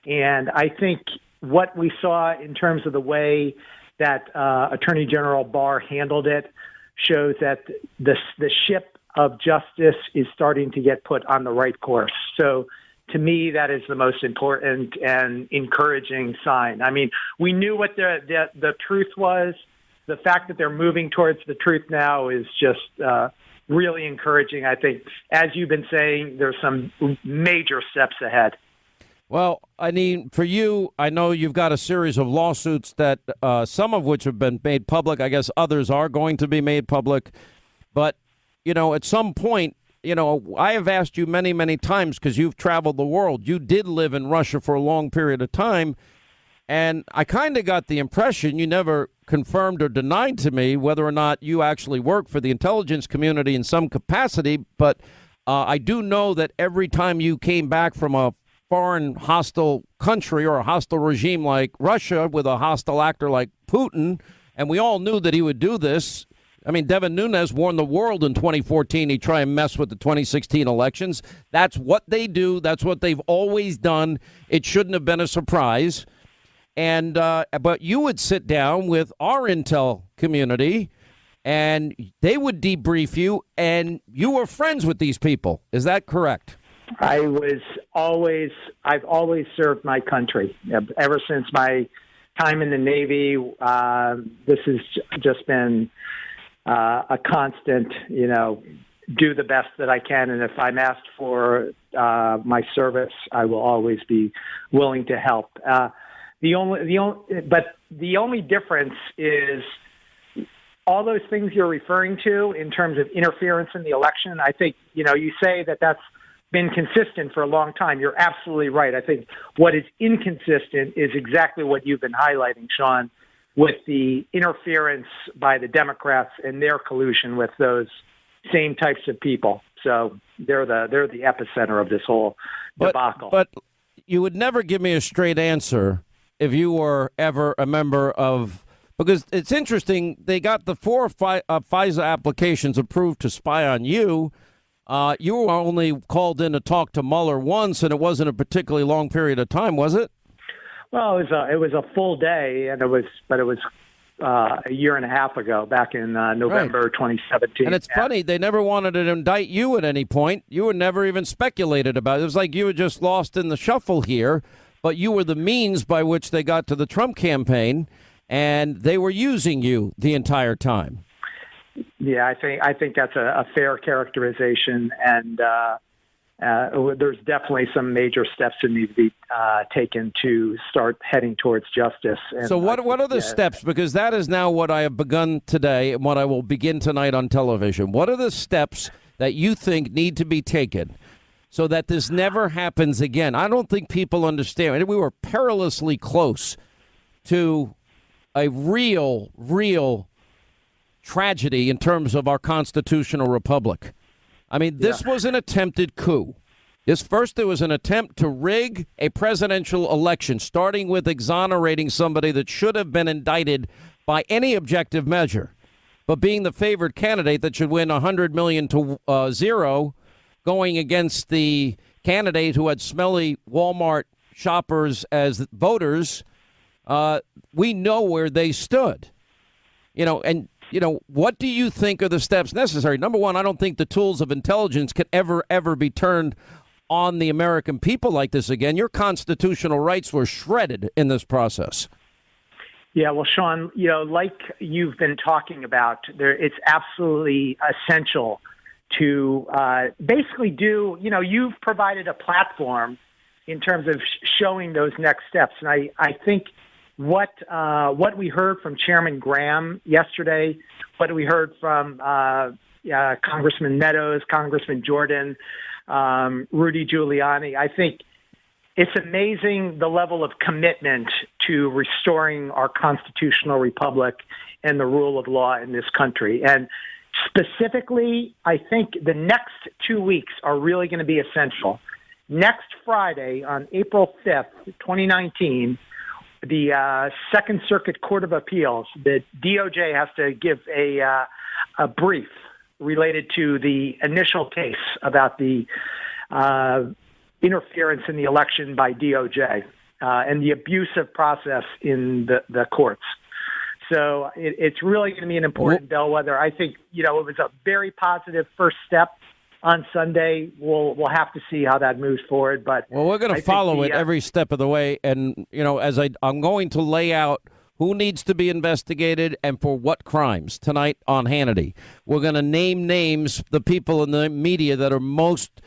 S9: And I think what we saw in terms of the way that Attorney General Barr handled it shows that the ship of justice is starting to get put on the right course. So to me, that is the most important and encouraging sign. I mean, we knew what the truth was. The fact that they're moving towards the truth now is just really encouraging. I think, as you've been saying, there's some major steps ahead.
S1: Well, I mean, for you, I know you've got a series of lawsuits that some of which have been made public. I guess others are going to be made public. But, at some point, I have asked you many, many times because you've traveled the world. You did live in Russia for a long period of time. And I kind of got the impression you never confirmed or denied to me whether or not you actually work for the intelligence community in some capacity. But I do know that every time you came back from a foreign hostile country or a hostile regime like Russia with a hostile actor like Putin, and we all knew that he would do this. I mean, Devin Nunes warned the world in 2014 he'd try and mess with the 2016 elections. That's what they do. That's what they've always done. It shouldn't have been a surprise. And but you would sit down with our intel community and they would debrief you, and you were friends with these people. Is that correct?
S9: I've always served my country ever since my time in the Navy. This has just been a constant, do the best that I can. And if I'm asked for my service, I will always be willing to help. The only difference is all those things you're referring to in terms of interference in the election. I think, you say that that's been consistent for a long time. You're absolutely right. I think what is inconsistent is exactly what you've been highlighting, Sean, with the interference by the Democrats and their collusion with those same types of people. So they're the epicenter of this whole debacle.
S1: But you would never give me a straight answer if you were ever a member of, because it's interesting, they got the 4 FISA applications approved to spy on you. You were only called in to talk to Mueller once, and it wasn't a particularly long period of time, was it?
S9: Well, it was a full day, and it was a year and a half ago, back in November 2017.
S1: And it's funny, they never wanted to indict you at any point. You were never even speculated about. It was like you were just lost in the shuffle here, but you were the means by which they got to the Trump campaign, and they were using you the entire time.
S9: Yeah, I think that's a fair characterization, and there's definitely some major steps that need to be taken to start heading towards justice. And
S1: so what are the steps? Because that is now what I have begun today and what I will begin tonight on television. What are the steps that you think need to be taken so that this never happens again? I don't think people understand. We were perilously close to a real tragedy in terms of our constitutional republic. I mean, this was an attempted coup. There was an attempt to rig a presidential election, starting with exonerating somebody that should have been indicted by any objective measure, but being the favored candidate that should win 100 million to 0, going against the candidate who had smelly Walmart shoppers as voters. We know where they stood, what do you think are the steps necessary? Number one, I don't think the tools of intelligence could ever be turned on the American people like this again. Your constitutional rights were shredded in this process.
S9: Yeah, well, Sean, like you've been talking about, it's absolutely essential to basically do, you've provided a platform in terms of showing those next steps. And I think what we heard from Chairman Graham yesterday, what we heard from Congressman Meadows, Congressman Jordan, Rudy Giuliani, I think it's amazing the level of commitment to restoring our constitutional republic and the rule of law in this country. And specifically, I think the next 2 weeks are really going to be essential. Next Friday, on April 5th, 2019, the Second Circuit Court of Appeals, the DOJ has to give a brief related to the initial case about the interference in the election by DOJ and the abusive process in the courts. So it's really going to be an important bellwether. I think, it was a very positive first step on Sunday. We'll have to see how that moves forward. But
S1: we're going to follow it every step of the way. And, as I'm going to lay out who needs to be investigated and for what crimes tonight on Hannity. We're going to name names, the people in the media that are most,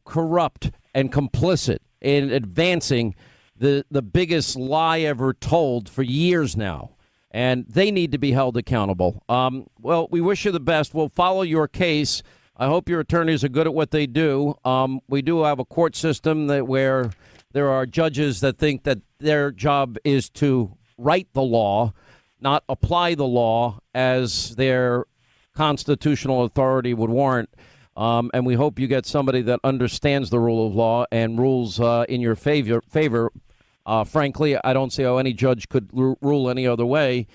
S1: corrupt and complicit in advancing the biggest lie ever told for years now. And they need to be held accountable. Well, we wish you the best. We'll follow your case. I hope your attorneys are good at what they do. We do have a court system where there are judges that think that their job is to write the law, not apply the law as their constitutional authority would warrant. And we hope you get somebody that understands the rule of law and rules in your favor. Frankly, I don't see how any judge could rule any other way,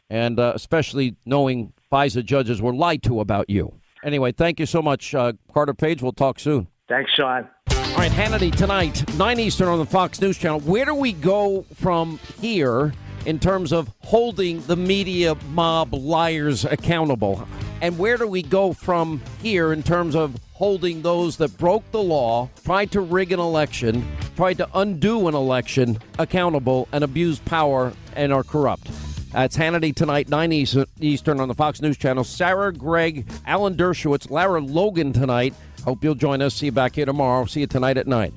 S1: and especially knowing FISA judges were lied to about you. Anyway, thank you so much, Carter Page. We'll talk soon.
S9: Thanks, Sean.
S1: All right, Hannity tonight, 9 Eastern on the Fox News Channel. Where do we go from here in terms of holding the media mob liars accountable? And where do we go from here in terms of holding those that broke the law, tried to rig an election, tried to undo an election accountable, and abuse power and are corrupt? That's Hannity tonight, 9 Eastern on the Fox News Channel. Sarah, Greg, Alan Dershowitz, Lara Logan tonight. Hope you'll join us. See you back here tomorrow. See you tonight at 9.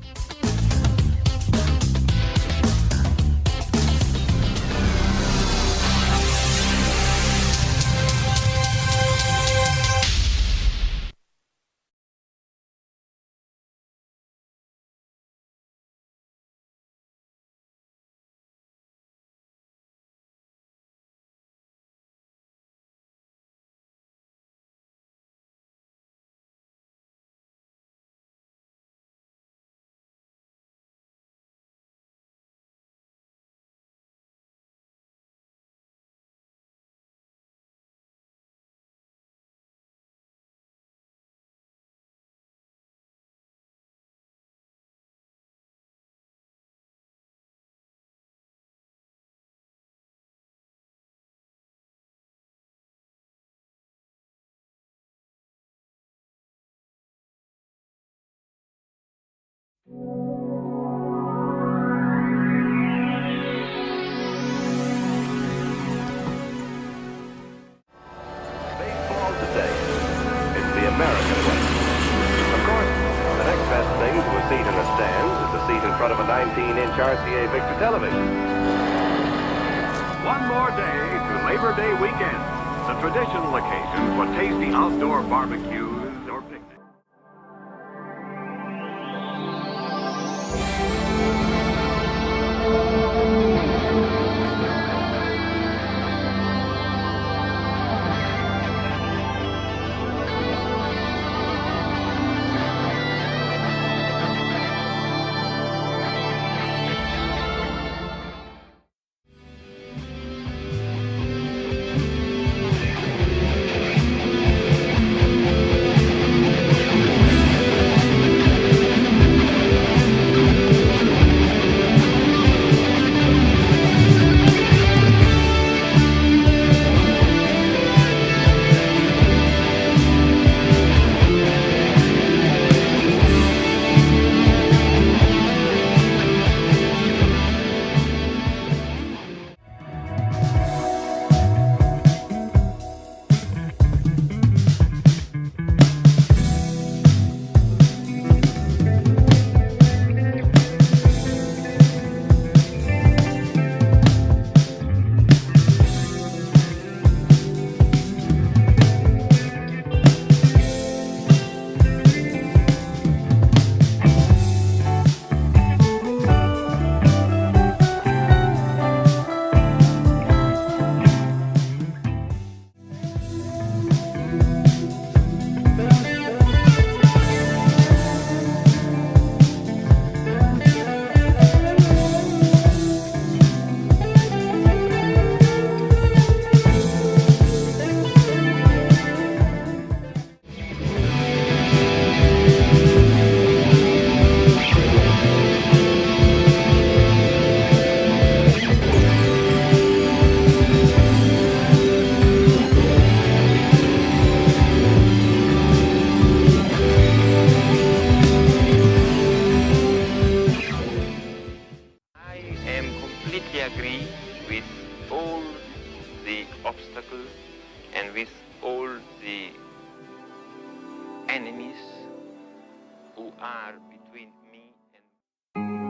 S10: RCA Victor Television. One more day to Labor Day weekend, the traditional occasion for tasty outdoor barbecues or picnics.
S11: enemies who are between me and